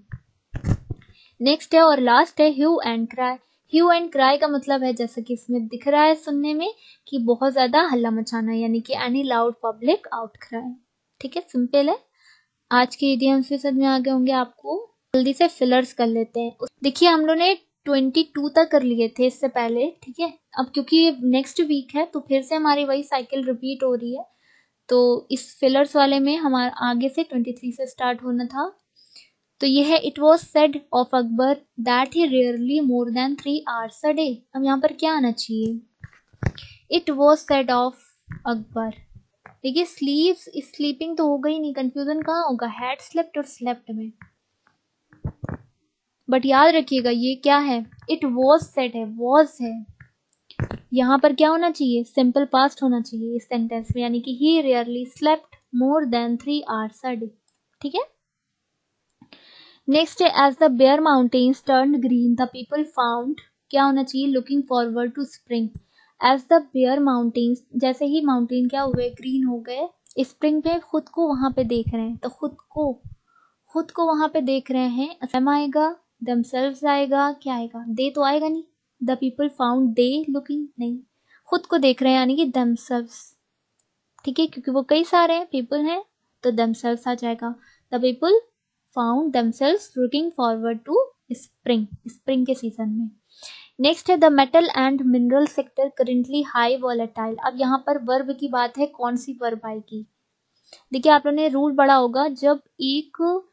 नेक्स्ट है और लास्ट है hue and cry. Hue and cry का मतलब है, जैसा कि इसमें दिख रहा है सुनने में, कि बहुत ज्यादा हल्ला मचाना, यानी कि एनी लाउड पब्लिक आउटक्राई। ठीक है, सिंपल है। आज के इडियम्स से समझ में आ गए होंगे आपको। जल्दी से फिलर्स कर लेते हैं। देखिए हम लोग ने 22 तक कर लिए थे इससे पहले। ठीक है, अब क्योंकि नेक्स्ट वीक है तो फिर से हमारी वही साइकिल रिपीट हो रही है, तो इस फिलर्स वाले में हमारा आगे से 23 से स्टार्ट होना था। तो ये है, it was said of Akbar that he rarely more than 3 hours a day. अब यहाँ पर क्या आना चाहिए, it was said of Akbar. देखिए स्लीप्स स्लीपिंग तो होगा ही नहीं, कंफ्यूजन कहाँ होगा, हैड स्लेप्ट और स्लेप्ट में। बट याद रखिएगा ये क्या है, इट वॉज सेट है, वॉज है, यहाँ पर क्या होना चाहिए, सिंपल पास्ट होना चाहिए इस सेंटेंस में, यानी कि he rarely slept more than 3 hours a day। ठीक है। नेक्स्ट है as the bare mountains turned green the people found, क्या होना चाहिए, looking forward to spring. As the bare mountains, जैसे ही माउंटेन क्या हुए, ग्रीन हो गए, स्प्रिंग पे खुद को वहां पे देख रहे हैं, तो खुद को वहां पे देख रहे हैं, एम आएगा, themselves आएगा, क्या आएगा, दे तो आएगा नहीं, the people found they looking, नहीं, खुद को देख रहे हैं यानी कि themselves। ठीक है, क्योंकि वो कई सारे हैं, पीपल हैं, तो themselves आ जाएगा। The people found themselves looking forward to spring, spring के सीजन में। नेक्स्ट है the metal and mineral sector currently high volatile. अब यहाँ पर वर्ब की बात है, कौन सी वर्ब आएगी, देखिए आप लोगों ने रूल पढ़ा होगा, जब एक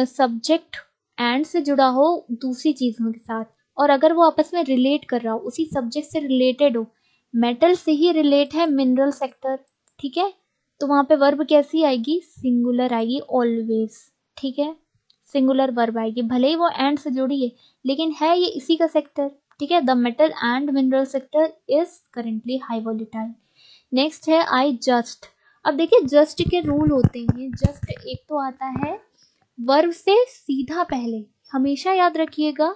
सब्जेक्ट एंड से जुड़ा हो दूसरी चीजों के साथ, और अगर वो आपस में रिलेट कर रहा हो, उसी सब्जेक्ट से रिलेटेड हो, मेटल से ही रिलेट है मिनरल सेक्टर, ठीक है, तो वहां पे वर्ब कैसी आएगी, सिंगुलर आएगी ऑलवेज। ठीक है, सिंगुलर वर्ब आएगी, भले ही वो एंड से जुड़ी है, लेकिन है ये इसी का सेक्टर। ठीक है, the metal and mineral sector is currently high volatile. Next है आई जस्ट। अब देखिए जस्ट के रूल होते हैं, जस्ट एक तो आता है वर्ब से सीधा पहले, हमेशा याद रखिएगा,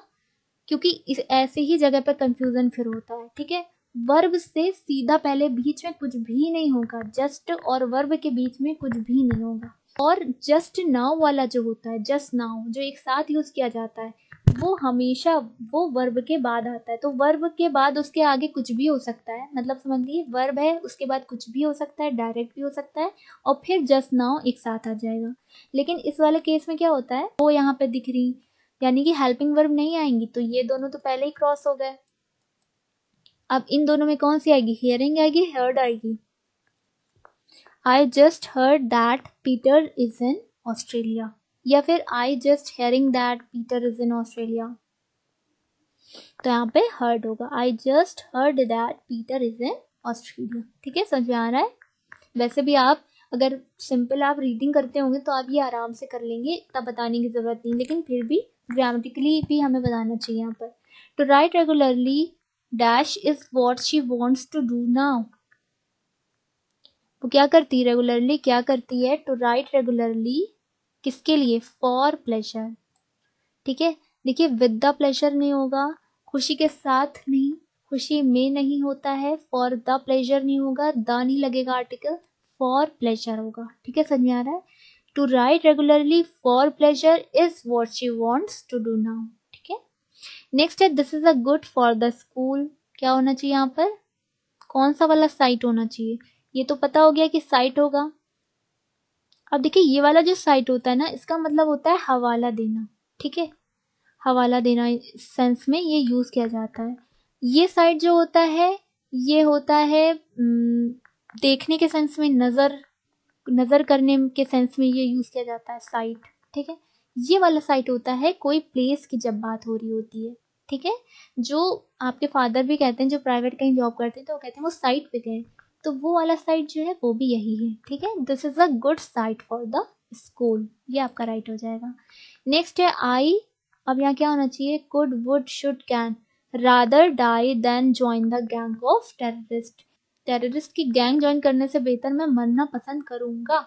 क्योंकि इस ऐसे ही जगह पर कंफ्यूजन फिर होता है। ठीक है, वर्ब से सीधा पहले बीच में कुछ भी नहीं होगा, जस्ट और वर्ब के बीच में कुछ भी नहीं होगा। और जस्ट नाउ वाला जो होता है, जस्ट नाउ जो एक साथ यूज किया जाता है, वो हमेशा वो वर्ब के बाद आता है, तो वर्ब के बाद उसके आगे कुछ भी हो सकता है, मतलब समझिए वर्ब है उसके बाद कुछ भी हो सकता है, डायरेक्ट भी हो सकता है, और फिर जस्ट नाउ एक साथ आ जाएगा। लेकिन इस वाले केस में क्या होता है, वो यहाँ पे दिख रही, यानी कि हेल्पिंग वर्ब नहीं आएंगी, तो ये दोनों तो पहले ही क्रॉस हो गए। अब इन दोनों में कौन सी आएगी, हियरिंग आएगी, हर्ड आएगी। I just heard that Peter is in Australia, या फिर I just hearing that Peter is in Australia, तो यहाँ पे हर्ड होगा, I just heard that Peter is in Australia. ठीक है, समझ में आ रहा है। वैसे भी आप अगर सिंपल आप रीडिंग करते होंगे तो आप ये आराम से कर लेंगे, तब बताने की जरूरत नहीं, लेकिन फिर भी ग्रामेटिकली भी हमें बताना चाहिए यहाँ पर। To write regularly dash is what she wants to do now, वो क्या करती है रेगुलरली, क्या करती है, टू राइट रेगुलरली, किसके लिए, फॉर प्लेजर। ठीक है, देखिए विद द प्लेजर नहीं होगा, खुशी के साथ नहीं, खुशी में नहीं होता है, फॉर द प्लेजर नहीं होगा, द नहीं लगेगा आर्टिकल, फॉर प्लेजर होगा। ठीक है, समझ में आ रहा है। To write regularly for pleasure is what she wants to do now. ठीक है, नेक्स्ट है this is a good for the school, क्या होना चाहिए यहाँ पर, कौन सा वाला साइट होना चाहिए, ये तो पता हो गया कि साइट होगा। अब देखिए ये वाला जो साइट होता है ना, इसका मतलब होता है हवाला देना। ठीक है, हवाला देना सेंस में ये यूज किया जाता है। ये साइट जो होता है ये होता है देखने के सेंस में, नजर करने के सेंस में ये यूज किया जाता है साइट। ठीक है, ये वाला साइट होता है कोई प्लेस की जब बात हो रही होती है। ठीक है, जो आपके फादर भी कहते हैं, जो प्राइवेट कहीं जॉब करते हैं तो वो कहते हैं वो साइट पे गए, तो वो वाला साइट जो है वो भी यही है। ठीक है, this is a good site for the school, ये आपका राइट हो जाएगा। नेक्स्ट है आई, अब यहाँ क्या होना चाहिए, could would should can, rather die than join the gang of terrorist, terrorist की गैंग ज्वाइन करने से बेहतर मैं मरना पसंद करूंगा।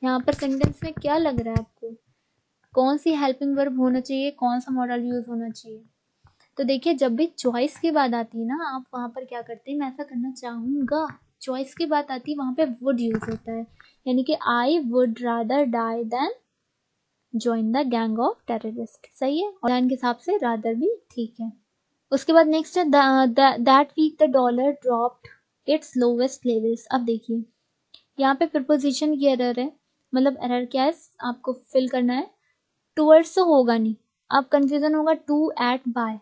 यहाँ पर सेंटेंस में क्या लग रहा है आपको, कौन सी हेल्पिंग वर्ब होना चाहिए, कौन सा मॉडल यूज होना चाहिए, तो देखिए जब भी चॉइस की बात आती है ना, आप वहां पर क्या करते हैं, मैं ऐसा करना चाहूंगा, चॉइस की बात आती है वहां पे वुड यूज होता है, यानी कि I would rather die than join the gang of terrorist. सही है, और लाइन के हिसाब से रादर भी ठीक है। उसके बाद नेक्स्ट है that week the dollar dropped its lowest levels. अब देखिए यहाँ पे प्रीपोजिशन की एरर है, मतलब एरर क्या है आपको फिल करना है, टूवर्ड्स तो होगा नहीं, अब कंफ्यूजन होगा टू एट बाय।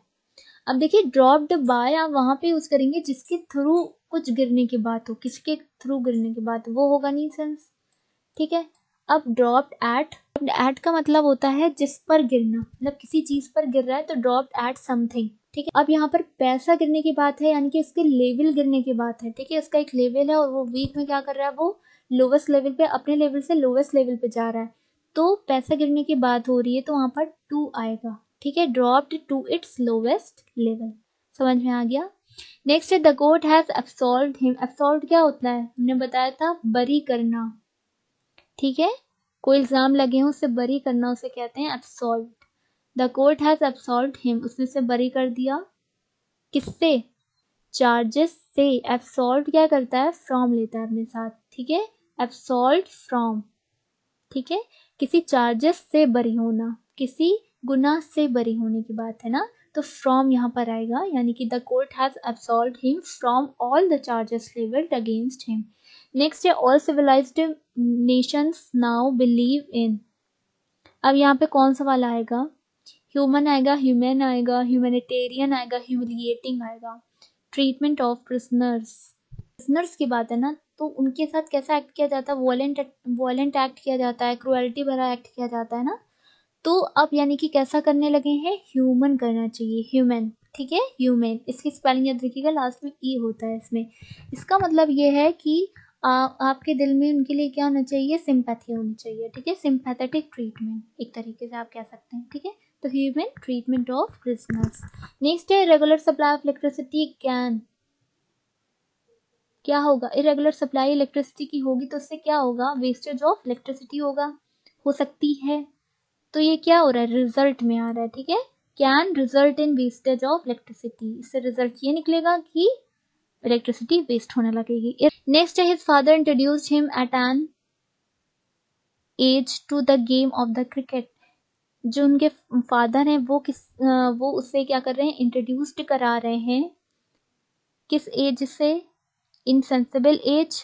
अब देखिए ड्रॉप्ड बाय आप वहां पे यूज करेंगे जिसके थ्रू कुछ गिरने की बात हो, किसके थ्रू गिरने की बात, वो होगा नहीं सेंस। ठीक है, अब ड्रॉप्ड एट का मतलब होता है जिस पर गिरना, मतलब किसी चीज पर गिर रहा है तो ड्रॉप्ड एट समथिंग। ठीक है, अब यहाँ पर पैसा गिरने की बात है, यानी कि उसके लेवल गिरने की बात है। ठीक है, उसका एक लेवल है और वो वीक में क्या कर रहा है, वो लोवेस्ट लेवल पे, अपने लेवल से लोवेस्ट लेवल पे जा रहा है, तो पैसा गिरने की बात हो रही है तो वहां पर टू आएगा, ठीक है, dropped to its lowest level. समझ में आ गया। नेक्स्ट है the court has absolved him. Absolved क्या होता है, हमने बताया था बरी करना, ठीक है, कोई इल्जाम लगे हो उससे बरी करना, उसे कहते हैं absolved. The court has absolved him, उसने उसे बरी कर दिया, किससे, चार्जेस से। एब्सॉल्व्ड क्या करता है, फ्रॉम लेता है अपने साथ, ठीक है, एब्सॉल्व्ड फ्रॉम, ठीक है, किसी चार्जेस से बरी होना, किसी गुनाह से बरी होने की बात है ना, तो फ्रॉम यहाँ पर आएगा, यानी कि the court has absolved him from all the charges levelled against him. Next है all civilized nations now believe in. अब यहाँ पे कौन सा वाला आएगा, ह्यूमन आएगा, ह्यूमन आएगा, ह्यूमैनिटेरियन आएगा, ह्यूमिलिएटिंग आएगा। ट्रीटमेंट ऑफ प्रिजनर्स, प्रिजनर्स की बात है ना, तो उनके साथ कैसा एक्ट किया जाता है, वॉयलेंट एक्ट किया जाता है, क्रुएल्टी भरा एक्ट किया जाता है ना, तो अब यानी कि कैसा करने लगे हैं, ह्यूमन करना चाहिए, ह्यूमन, ठीक है, ह्यूमन। इसकी स्पेलिंग याद रखिएगा, लास्ट में ई होता है इसमें। इसका मतलब ये है कि आपके दिल में उनके लिए क्या होना चाहिए, सिंपैथी होनी चाहिए, ठीक है, सिंपैथेटिक ट्रीटमेंट एक तरीके से आप कह सकते हैं, ठीक है, तो human treatment of prisoners. Next है regular supply of electricity can, क्या होगा, इरेगुलर सप्लाई इलेक्ट्रिसिटी की होगी तो उससे क्या होगा, वेस्टेज ऑफ इलेक्ट्रिसिटी होगा, हो सकती है, तो ये क्या हो रहा है, रिजल्ट में आ रहा है, ठीक है, can result in wastage of electricity, इससे रिजल्ट ये निकलेगा कि इलेक्ट्रिसिटी वेस्ट होने लगेगी। नेक्स्ट है his father introduced him at an age to the game of the cricket. जो उनके फादर हैं वो उससे क्या कर रहे हैं, इंट्रोड्यूस्ड करा रहे हैं, किस एज से, इनसेंसिबल एज,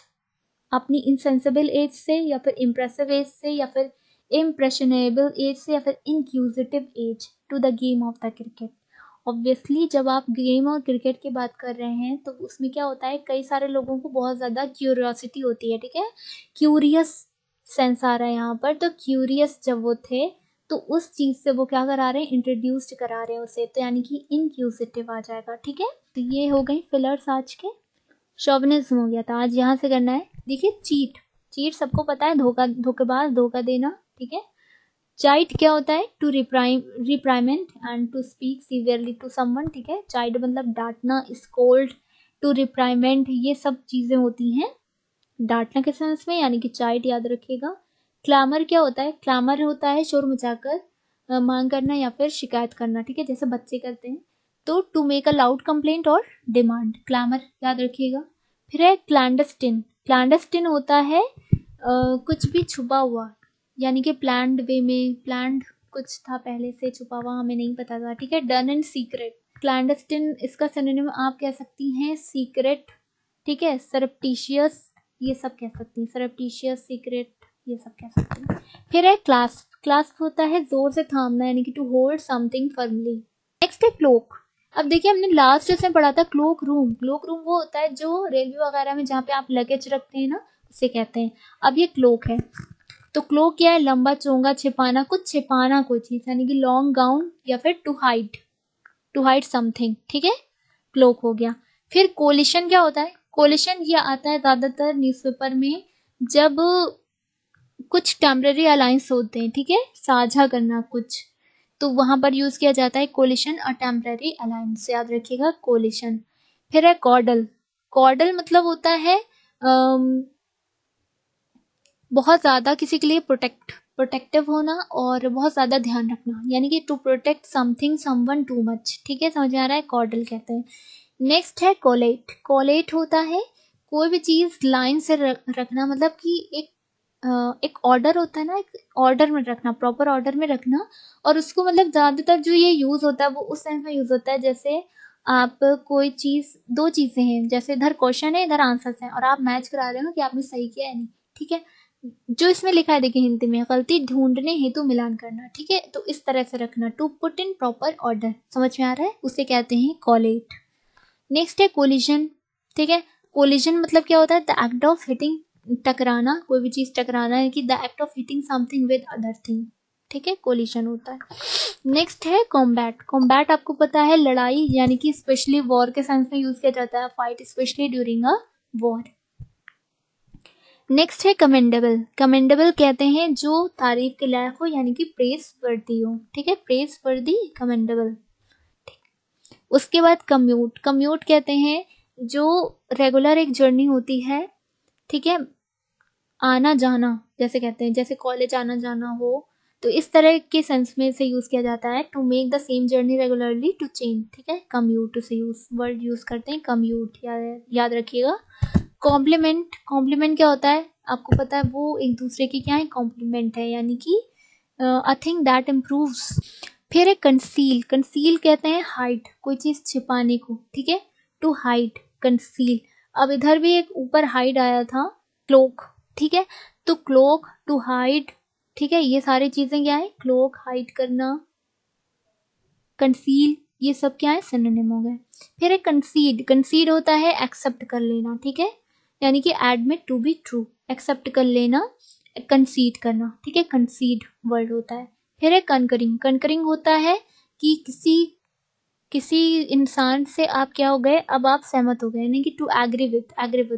अपनी इनसेंसिबल एज से, या फिर इम्प्रेसिव एज से, या फिर इम्प्रेशनेबल एज से, या फिर inquisitive as to the game of the cricket. Obviously जब आप गेम और क्रिकेट की बात कर रहे हैं तो उसमें क्या होता है, कई सारे लोगों को बहुत ज़्यादा क्यूरियोसिटी होती है, ठीक है, क्यूरियस सेंस आ रहा है यहाँ पर, तो क्यूरियस जब वो थे तो उस चीज़ से वो क्या करा रहे हैं, इंट्रोड्यूस्ड करा रहे हैं उसे, तो यानी कि इंक्यूजिटिव आ जाएगा, ठीक है। तो ये हो गई फिलर्स आज के, शोविनिज्म हो गया था आज, यहाँ से करना है, देखिए चीट, चीट सबको पता है, धोखा, धोखेबाज, धोखा देना, ठीक है। चाइट क्या होता है, to reprimand and to speak severely to someone, ठीक है, चाइट मतलब डांटना, स्कोल्ड, टू रिप्राइमेंट, ये सब चीजें होती हैं डांटना के सेंस में, यानी कि चाइट याद रखिएगा। क्लैमर क्या होता है, क्लैमर होता है शोर मचाकर मांग करना या फिर शिकायत करना, ठीक है, जैसे बच्चे करते हैं। तो to make a loud complaint और डिमांड, क्लैमर याद रखिएगा। फिर है क्लैंडस्टिन, क्लैंडस्टिन होता है कुछ भी छुपा हुआ, यानी कि प्लान्ड वे में, प्लान्ड कुछ था पहले से छुपा हुआ, हमें नहीं पता था, ठीक है, डन इन सीक्रेट। क्लैंडस्टिन इसका सिनोनिम आप कह सकती हैं सीक्रेट, ठीक है, सरप्टिशियस, ये सब कह सकती हैं, सरप्टिशियस, सीक्रेट, ये सब कह सकते हैं। फिर है क्लास्प, क्लास्प होता है जोर से थामना, यानी कि to hold something firmly. Next है क्लोक। अब देखिए हमने लास्ट इसमें पढ़ा था क्लोक रूम, क्लोक रूम वो होता है जो रेलवे वगैरह में जहाँ पे आप लगेज रखते हैं ना, उसे कहते हैं। अब ये क्लोक है, तो क्लोक क्या है, लंबा चोंगा, छिपाना, कुछ छिपाना कोई चीज, यानी कि लॉन्ग गाउन या फिर टू हाइड समथिंग, ठीक है, क्लोक हो गया। फिर कोलिशन क्या होता है, कोलिशन ये आता है ज्यादातर न्यूज़पेपर में जब कुछ टेम्पररी अलायंस होते हैं, ठीक है, साझा करना कुछ, तो वहां पर यूज किया जाता है कोलिशन, और टेम्पररी अलायंस, याद रखिएगा कोलिशन। फिर है कॉर्डल, कॉर्डल मतलब होता है बहुत ज्यादा किसी के लिए प्रोटेक्टिव होना और बहुत ज्यादा ध्यान रखना, यानी कि to protect something someone too much, ठीक है, समझ में आ रहा है, कॉर्डल कहते हैं। नेक्स्ट है कोलेट, कोलेट होता है कोई भी चीज लाइन से रखना, मतलब कि एक ऑर्डर होता है ना, एक ऑर्डर में रखना, प्रॉपर ऑर्डर में रखना, और उसको मतलब ज्यादातर जो ये यूज होता है वो उस सेंस में यूज होता है, जैसे आप कोई चीज, दो चीजें हैं, जैसे इधर क्वेश्चन है इधर आंसर है और आप मैच करा रहे हो कि आपने सही किया है नहीं, ठीक है, जो इसमें लिखा है देखिए हिंदी में, गलती ढूंढने हेतु मिलान करना, ठीक है, तो इस तरह से रखना, to put in proper order, समझ में आ रहा है, उसे कहते हैं कोलेट। नेक्स्ट है कोलिजन, ठीक है, कोलिजन मतलब क्या होता है, द एक्ट ऑफ हिटिंग, टकराना, कोई भी चीज टकराना है, कि the act of hitting something with other thing, ठीक है, कोलिजन होता है। नेक्स्ट है कॉम्बैट, कॉम्बैट आपको पता है लड़ाई, यानी कि स्पेशली वॉर के सेंस में यूज किया जाता है, fight specially during a war. Next है कमेंडेबल। कमेंडेबल कहते हैं जो तारीफ के लायक हो, यानी कि प्रेस वर्दी हो, ठीक है, प्रेस वर्दी, कमेंडेबल। उसके बाद कम्यूट। कम्यूट कहते हैं जो रेगुलर एक जर्नी होती है, ठीक है, आना जाना जैसे कहते हैं, जैसे कॉलेज आना जाना हो, तो इस तरह के सेंस में इसे यूज किया जाता है, to make the same journey regularly to change, ठीक है, कम्यूट से यूज वर्ड यूज करते हैं, कम्यूट, याद रखिएगा। कॉम्प्लीमेंट। कॉम्प्लीमेंट क्या होता है आपको पता है, वो एक दूसरे की क्या है, कॉम्प्लीमेंट है, यानी कि अ थिंग दैट इम्प्रूव्स। फिर है कंसील। कंसील कहते हैं हाइड, कोई चीज छिपाने को, ठीक है, टू हाइड, कंसील। अब इधर भी एक ऊपर हाइड आया था, क्लोक, ठीक है, तो क्लोक, टू हाइड, ठीक है, ये सारी चीजें क्या है, क्लोक, हाइड करना, कंसील, ये सब क्या है, सिनोनिम हो गए। फिर है कंसीड। कंसीड होता है एक्सेप्ट कर लेना, ठीक है, यानी कि admit to be true, accept कर लेना, कंसीड करना, ठीक है, कंसीड वर्ड होता है। फिर है कंकरिंग। कंकरिंग होता है कि किसी इंसान से आप क्या हो गए, अब आप सहमत हो गए, यानी कि टू एग्री विद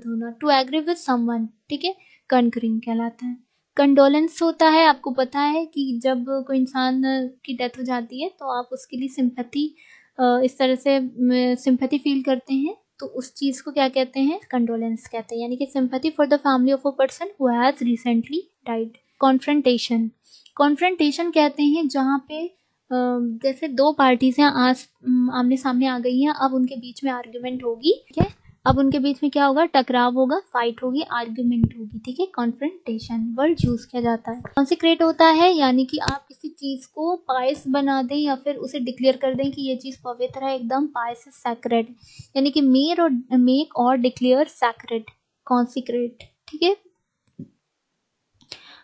होना, टू एग्री विद समवन, ठीक है, कंकरिंग कहलाता है। कंडोलेंस होता है, आपको पता है कि जब कोई इंसान की डेथ हो जाती है तो आप उसके लिए सिंपैथी, इस तरह से सिंपैथी फील करते हैं, तो उस चीज को क्या कहते हैं, कंडोलेंस कहते हैं, यानी कि sympathy for the family of a person who has recently died. Confrontation. Confrontation कहते हैं जहाँ पे जैसे दो पार्टीज हैं, आमने सामने आ गई हैं, अब उनके बीच में आर्ग्यूमेंट होगी, ठीक है, अब उनके बीच में क्या होगा, टकराव होगा, फाइट होगी, आर्ग्यूमेंट होगी, ठीक है, कॉन्फ्रंटेशन वर्ड यूज किया जाता है। कॉन्सिक्रेट होता है, यानी कि आप किसी चीज को पायस बना दें या फिर उसे डिक्लेयर कर दें कि ये चीज पवित्र है, एकदम पायस है, सैक्रेड, यानी कि मेक और डिक्लेयर सैक्रेड, कॉन्सिक्रेट, ठीक है,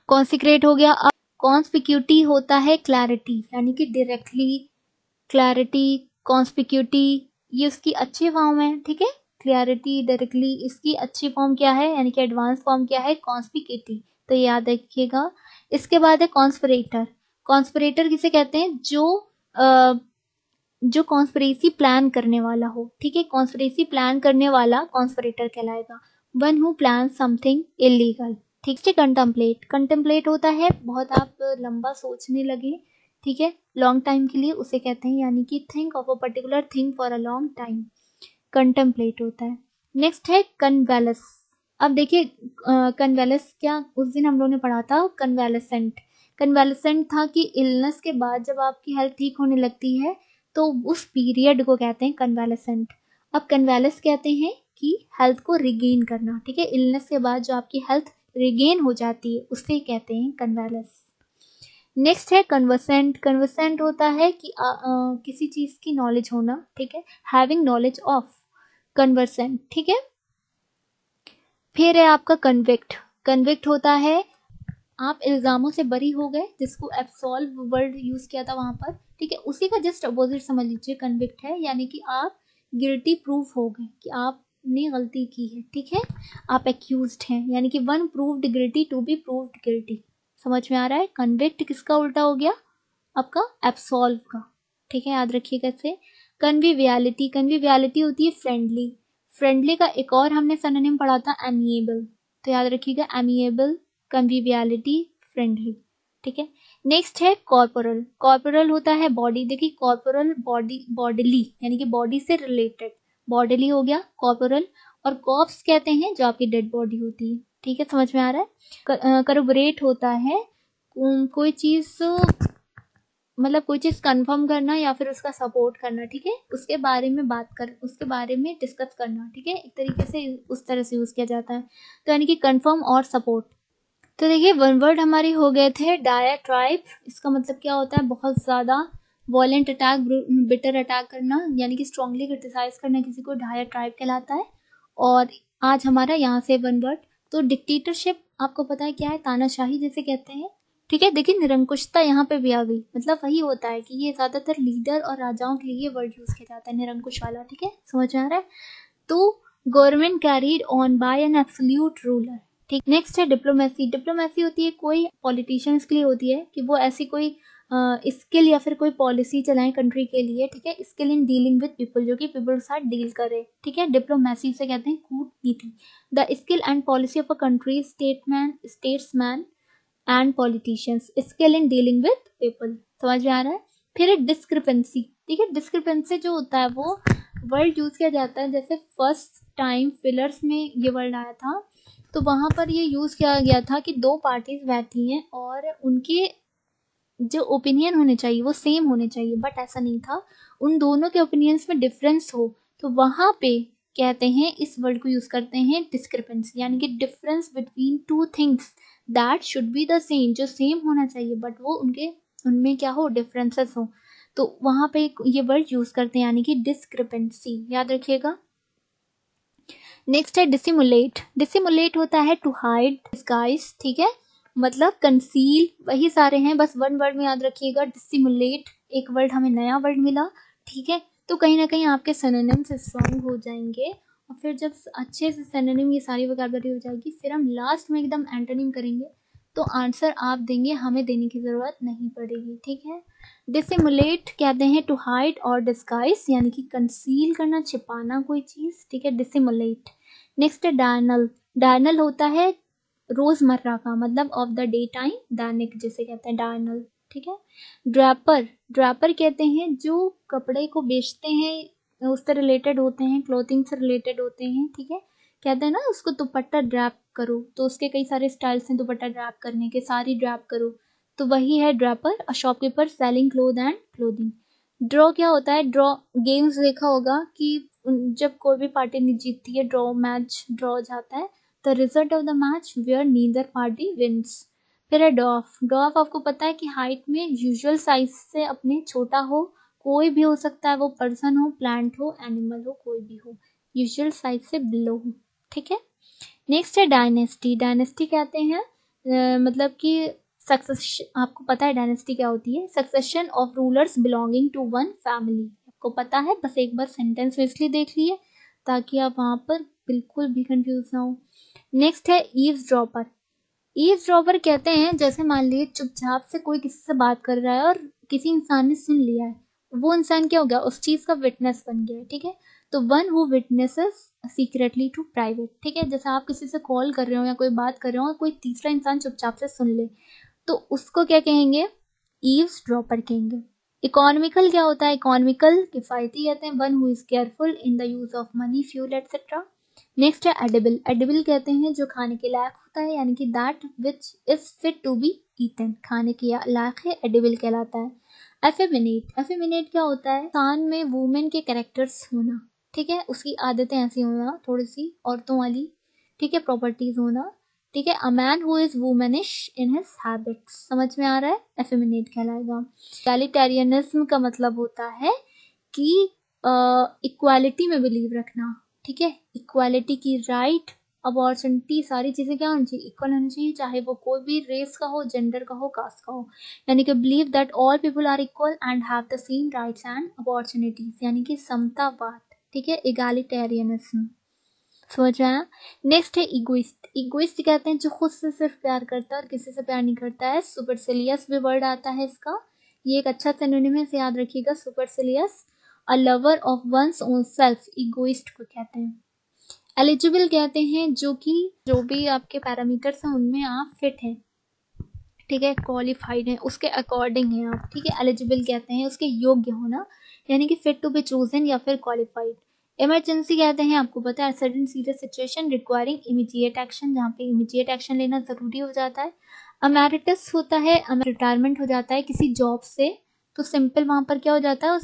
कॉन्सिक्रेट हो गया। अब कॉन्स्पिक्यूटी होता है क्लैरिटी, यानी कि डायरेक्टली, क्लैरिटी, कॉन्स्पिक्यूटी, ये उसकी अच्छी फॉर्म है, ठीक है, क्लैरिटी, डायरेक्टली, इसकी अच्छी फॉर्म क्या है, यानी कि एडवांस फॉर्म क्या है, कॉन्स्पिक्यूटी, तो याद रखिएगा। इसके बाद है कॉन्स्पिरेटर। कॉन्स्पिरेटर किसे कहते हैं, जो कॉन्स्पिरेसी प्लान करने वाला हो, ठीक है, कॉन्स्पिरेसी प्लान करने वाला कॉन्स्पिरेटर कहलाएगा। One who plan something illegal, ठीक है। कंटेम्पलेट। कंटेम्पलेट होता है बहुत आप लंबा सोचने लगे, ठीक है, लॉन्ग टाइम के लिए, उसे कहते हैं, यानी कि think of a particular thing for a long time, contemplate होता है। नेक्स्ट है कन्वेलस। अब देखिए कन्वेलस क्या उस दिन हम लोगों ने पढ़ा था, कन्वेलेसेंट। कन्वेलेसेंट था कि इलनेस के बाद जब आपकी हेल्थ ठीक होने लगती है तो उस पीरियड को कहते हैं कन्वेलेसेंट। अब कन्वेलस कहते हैं कि हेल्थ को रिगेन करना, ठीक है, इलनेस के बाद जो आपकी हेल्थ रिगेन हो जाती है उसे कहते हैं कन्वेलस। नेक्स्ट है कन्वर्सेंट। कन्वर्सेंट होता है कि किसी चीज की नॉलेज होना, ठीक है, हैविंग नॉलेज ऑफ, कन्वर्सेंट, ठीक है। फिर है आपका कन्विक्ट। कन्विक्ट होता है आप इल्जामों से बरी हो गए, जिसको एब्सॉल्व वर्ड यूज किया था वहां पर, ठीक है, उसी का जस्ट अपोजिट समझ लीजिए कन्विक्ट है, यानी कि आप गिल्टी प्रूफ हो गए कि आपने गलती की है, ठीक है, आप एक्यूज्ड हैं, यानी कि one proved guilty to be proved guilty, समझ में आ रहा है। कन्विक्ट किसका उल्टा हो गया, आपका एब्सॉल्व का, ठीक है, याद रखिएगा इसे। कन्विवियलिटी। कन्विवियलिटी होती है फ्रेंडली। फ्रेंडली का एक और हमने सिनोनिम पढ़ा था एमिएबल, तो याद रखिएगा एमिएबल, कन्विवियलिटी, फ्रेंडली, ठीक है। नेक्स्ट है कॉर्पोरल। कॉर्पोरल होता है बॉडी, देखिए कॉर्पोरल बॉडी, बॉडीली, यानी कि बॉडी से रिलेटेड, बॉडीली हो गया कॉर्पोरल। और कॉप्स कहते हैं जो आपकी डेड बॉडी होती है, ठीक है, समझ में आ रहा है। करोबरेट होता है कोई चीज, मतलब कोई चीज कंफर्म करना या फिर उसका सपोर्ट करना, ठीक है, उसके बारे में बात कर, उसके बारे में डिस्कस करना, ठीक है, एक तरीके से उस तरह से यूज किया जाता है, तो यानी कि कंफर्म और सपोर्ट। तो देखिए वन वर्ड हमारी हो गए थे डायाट्राइब। इसका मतलब क्या होता है, बहुत ज्यादा वॉयलेंट अटैक, बिटर अटैक करना, यानी कि स्ट्रांगली क्रिटिसाइज करना किसी को, डायाट्राइब कहलाता है। और आज हमारा यहाँ से वन वर्ड, तो डिक्टेटरशिप आपको पता है क्या है, तानाशाही जैसे कहते हैं, ठीक है। देखिए निरंकुशता यहाँ पे भी आ गई, मतलब वही होता है कि ये ज्यादातर लीडर और राजाओं के लिए वर्ड यूज किया जाता है, निरंकुश वाला, ठीक है, समझ में आ रहा है। तो government carried on by an absolute ruler, ठीक। नेक्स्ट है डिप्लोमेसी। डिप्लोमेसी होती है कोई पॉलिटिशियंस के लिए होती है कि वो ऐसी कोई स्किल या फिर कोई पॉलिसी चलाएं कंट्री के लिए, ठीक है। Skill in dealing with people, जो कि पीपल के साथ डील करे, ठीक है। डिप्लोमेसी से कहते हैं कूटनीति। The skill and policy of a country statesman and politicians, skill in dealing with people, समझ में आ रहा है। फिर डिस्क्रिपेंसी, ठीक है। डिस्क्रिपेंसी जो होता है वो वर्ड यूज किया जाता है, जैसे फर्स्ट टाइम फिलर्स में ये वर्ड आया था तो वहां पर ये यूज किया गया था कि दो पार्टीज बैठी हैं और उनके जो ओपिनियन होने चाहिए वो सेम होने चाहिए, बट ऐसा नहीं था, उन दोनों के ओपिनियंस में डिफरेंस हो, तो वहां पे कहते हैं, इस वर्ड को यूज करते हैं डिस्क्रिपेंसी, यानी कि difference between two things that should be the same, जो सेम होना चाहिए बट वो उनके उनमें क्या हो, डिफरेंसेस हो, तो वहां पे ये वर्ड यूज करते हैं, यानी कि डिस्क्रिपेंसी, याद रखिएगा। नेक्स्ट है डिसिमुलेट। डिसिमुलेट होता है टू हाइड, डिस्गाइज, ठीक है, मतलब कंसील, वही सारे हैं, बस वन वर्ड में याद रखिएगा डिसिमुलेट, एक वर्ड हमें नया वर्ड मिला, ठीक है। तो कहीं ना कहीं आपके सिनोनिम्स स्ट्रॉन्ग हो जाएंगे और फिर जब अच्छे से सिनोनिम ये सारी वोकैबुलरी हो जाएगी, फिर हम लास्ट में एकदम एंटोनिम करेंगे तो आंसर आप देंगे, हमें देने की जरूरत नहीं पड़ेगी, ठीक है। डिसिमुलेट कहते हैं टू हाइड और डिस्गाइज, यानी कि कंसील करना, छिपाना कोई चीज, ठीक है, डिसिमुलेट। नेक्स्ट है डायनल। डायनल होता है रोजमर्रा का, मतलब ऑफ द डे टाइम, दैनिक जिसे कहते हैं डायनल, ठीक है। ड्रैपर, ड्रैपर कहते हैं जो कपड़े को बेचते हैं, उससे रिलेटेड होते हैं, क्लोथिंग से रिलेटेड होते हैं, ठीक है। कहते हैं ना उसको दुपट्टा ड्रैप करो, तो उसके कई सारे स्टाइल्स हैं दुपट्टा ड्रैप करने के, सारी ड्रैप करो, तो वही है Draper. A shopkeeper selling cloth and clothing. Draw क्या होता है, ड्रॉ गेम्स देखा होगा कि जब कोई भी पार्टी नहीं जीतती है, ड्रॉ मैच ड्रॉ जाता है, the result of the match where neither party wins. फिर है डॉफ। डॉफ आपको पता है कि हाइट में यूजुअल साइज से अपने छोटा हो, कोई भी हो सकता है, वो पर्सन हो, प्लांट हो, एनिमल हो, कोई भी हो, यूजुअल साइज से बिलो हो, ठीक है। नेक्स्ट है डायनेस्टी। डायनेस्टी कहते हैं मतलब कि सक्सेस, आपको पता है डायनेस्टी क्या होती है, succession of rulers belonging to one family, आपको पता है, बस एक बार सेंटेंस में इसलिए देख लिए ताकि आप वहां पर बिल्कुल भी कंफ्यूज ना हो। नेक्स्ट है ईव्स ड्रॉपर। ईव्स ड्रॉपर कहते हैं, जैसे मान लीजिए चुपचाप से कोई किसी से बात कर रहा है और किसी इंसान ने सुन लिया है, वो इंसान क्या हो गया, उस चीज का विटनेस बन गया है, ठीक है। तो one who witnesses secretly to private, ठीक है, जैसे आप किसी से कॉल कर रहे हो या कोई बात कर रहे हो और कोई तीसरा इंसान चुपचाप से सुन ले, तो उसको क्या कहेंगे, ईव्स ड्रॉपर कहेंगे। इकोनॉमिकल क्या होता है, इकोनॉमिकल किफायती कहते हैं, one who is careful in the use of money, fuel etcetera. Next है एडिबल। एडिबल कहते हैं जो खाने के लायक होता है, यानी कि that which is fit to be eaten, खाने के लायक है, एडिबल कहलाता है। एफेमिनेट। एफेमिनेट क्या होता है, इंसान में वुमेन के कैरेक्टर्स होना, ठीक है, उसकी आदतें ऐसी होना, थोड़ी सी औरतों वाली, ठीक है, प्रॉपर्टीज होना, ठीक है। A man who is womanish in his habits, समझ में आ रहा है, एफेमिनेट कहलाएगा। इक्वालिटेरियनिज्म का मतलब होता है कि इक्वालिटी में बिलीव रखना, ठीक है, इक्वालिटी की राइट, अपॉर्चुनिटी, सारी चीजें क्या होनी चाहिए, इक्वल होनी चाहिए, चाहे वो कोई भी रेस का हो, जेंडर का हो, कास्ट का हो, यानी कि believe that all people are equal and have the same rights and opportunities, यानी कि समतावाद, ठीक है, इगालिटेरियनिज्म, समझ आया। नेक्स्ट है इगोइस्ट। इगोइस्ट कहते हैं जो खुद से सिर्फ प्यार करता है और किसी से प्यार नहीं करता है। सुपरसिलियस भी वर्ड आता है इसका, ये एक अच्छा सिनोनिम है, इसे याद रखिएगा, supercilious. A lover of one's own self, egoist को कहते हैं। एलिजिबल कहते हैं जो कि जो भी आपके पैरामीटर्स हैं उनमें आप फिट हैं, ठीक है, क्वालिफाइड है, उसके अकॉर्डिंग है आप, ठीक है, एलिजिबल कहते हैं उसके योग्य होना, यानी कि फिट टू बी चोजन या फिर क्वालिफाइड। इमरजेंसी कहते हैं, आपको पता है, sudden serious situation requiring immediate action, जहाँ पे इमीडिएट एक्शन लेना जरूरी हो जाता है। अमेरिटस होता है, रिटायरमेंट हो जाता है किसी जॉब से, तो सिंपल वहां पर क्या हो जाता है,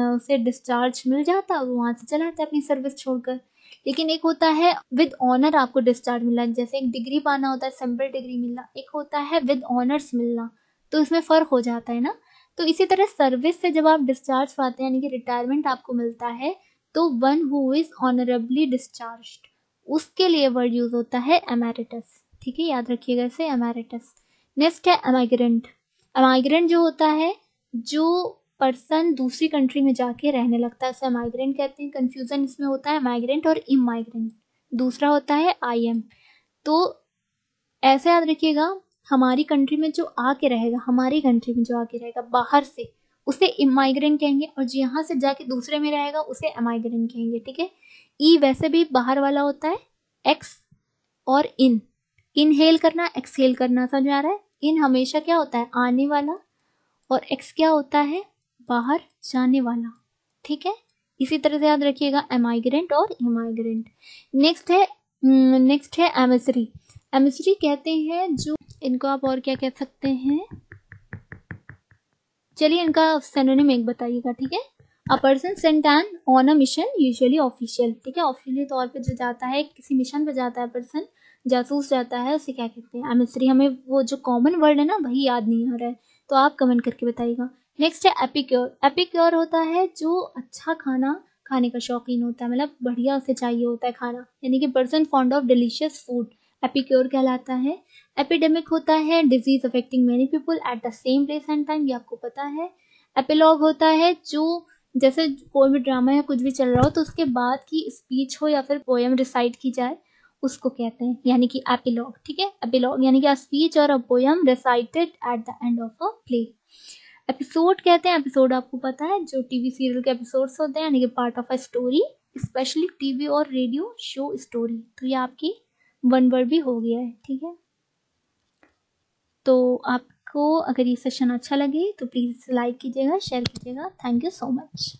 उसे डिस्चार्ज मिल जाता है और वहां से चला जाता है अपनी सर्विस छोड़कर। लेकिन एक होता है विद ऑनर आपको डिस्चार्ज मिलना, जैसे एक डिग्री पाना होता है, सिंपल डिग्री मिलना, एक होता है विद ऑनर्स मिलना, तो इसमें फर्क हो जाता है ना। तो इसी तरह सर्विस से जब आप डिस्चार्ज पाते हैं, यानी कि रिटायरमेंट आपको मिलता है, तो one who is honourably discharged, उसके लिए वर्ड यूज होता है एमेरिटस, ठीक है, याद रखिएगा इसे, एमेरिटस। नेक्स्ट है एमाइग्रेंट। एमाइग्रेंट जो होता है, जो पर्सन दूसरी कंट्री में जाके रहने लगता है, उसे माइग्रेंट कहते हैं। कंफ्यूजन इसमें होता है माइग्रेंट और इमाइग्रेंट, दूसरा होता है आई एम, तो ऐसे याद रखिएगा, हमारी कंट्री में जो आके रहेगा, हमारी कंट्री में जो आके रहेगा बाहर से, उसे इमाइग्रेंट कहेंगे, और जो यहाँ से जाके दूसरे में रहेगा उसे एमाइग्रेंट कहेंगे, ठीक है। ई वैसे भी बाहर वाला होता है, एक्स और इन, इनहेल करना एक्सहेल करना, समझ आ रहा है। इन हमेशा क्या होता है, आने वाला, और एक्स क्या होता है, बाहर जाने वाला, ठीक है। इसी तरह से याद रखिएगा एमाइग्रेंट और इमाइग्रेंट। नेक्स्ट है एमिसरी। एमिसरी कहते हैं जो, इनको आप और क्या कह सकते हैं, चलिए इनका सिनोनिम एक बताइएगा, ठीक है। A person sent an on a mission, usually official, ठीक है। ऑफिशियली तौर पे जो जाता है, किसी मिशन पे जाता है पर्सन, जासूस जाता है, उसे क्या कहते हैं, एमिसरी। हमें वो जो कॉमन वर्ड है ना वही याद नहीं आ रहा है, तो आप कमेंट करके बताइएगा। नेक्स्ट है एपिक्योर। एपिक्योर होता है जो अच्छा खाना खाने का शौकीन होता है, मतलब बढ़िया उसे चाहिए होता है खाना, यानी कि person fond of delicious food, epicure कहलाता है। एपिडेमिक होता है disease affecting many people at the same place and time, ये आपको पता है। एपिलॉग होता है जो, जैसे कोई भी ड्रामा या कुछ भी चल रहा हो तो उसके बाद की स्पीच हो या फिर पोएम रिसाइट की जाए, उसको कहते हैं, यानी कि एपिलॉग, ठीक है। एपिलॉग यानी कि अ स्पीच और a poem recited at the end of a play. Episode कहते हैं, एपिसोड आपको पता है जो टीवी सीरियल के एपिसोड्स होते हैं, यानी कि part of a story, specially TV और रेडियो शो स्टोरी। तो ये आपकी वन वर्ड भी हो गया है, ठीक है। तो आपको अगर ये सेशन अच्छा लगे तो प्लीज़ लाइक कीजिएगा, शेयर कीजिएगा। Thank you so much.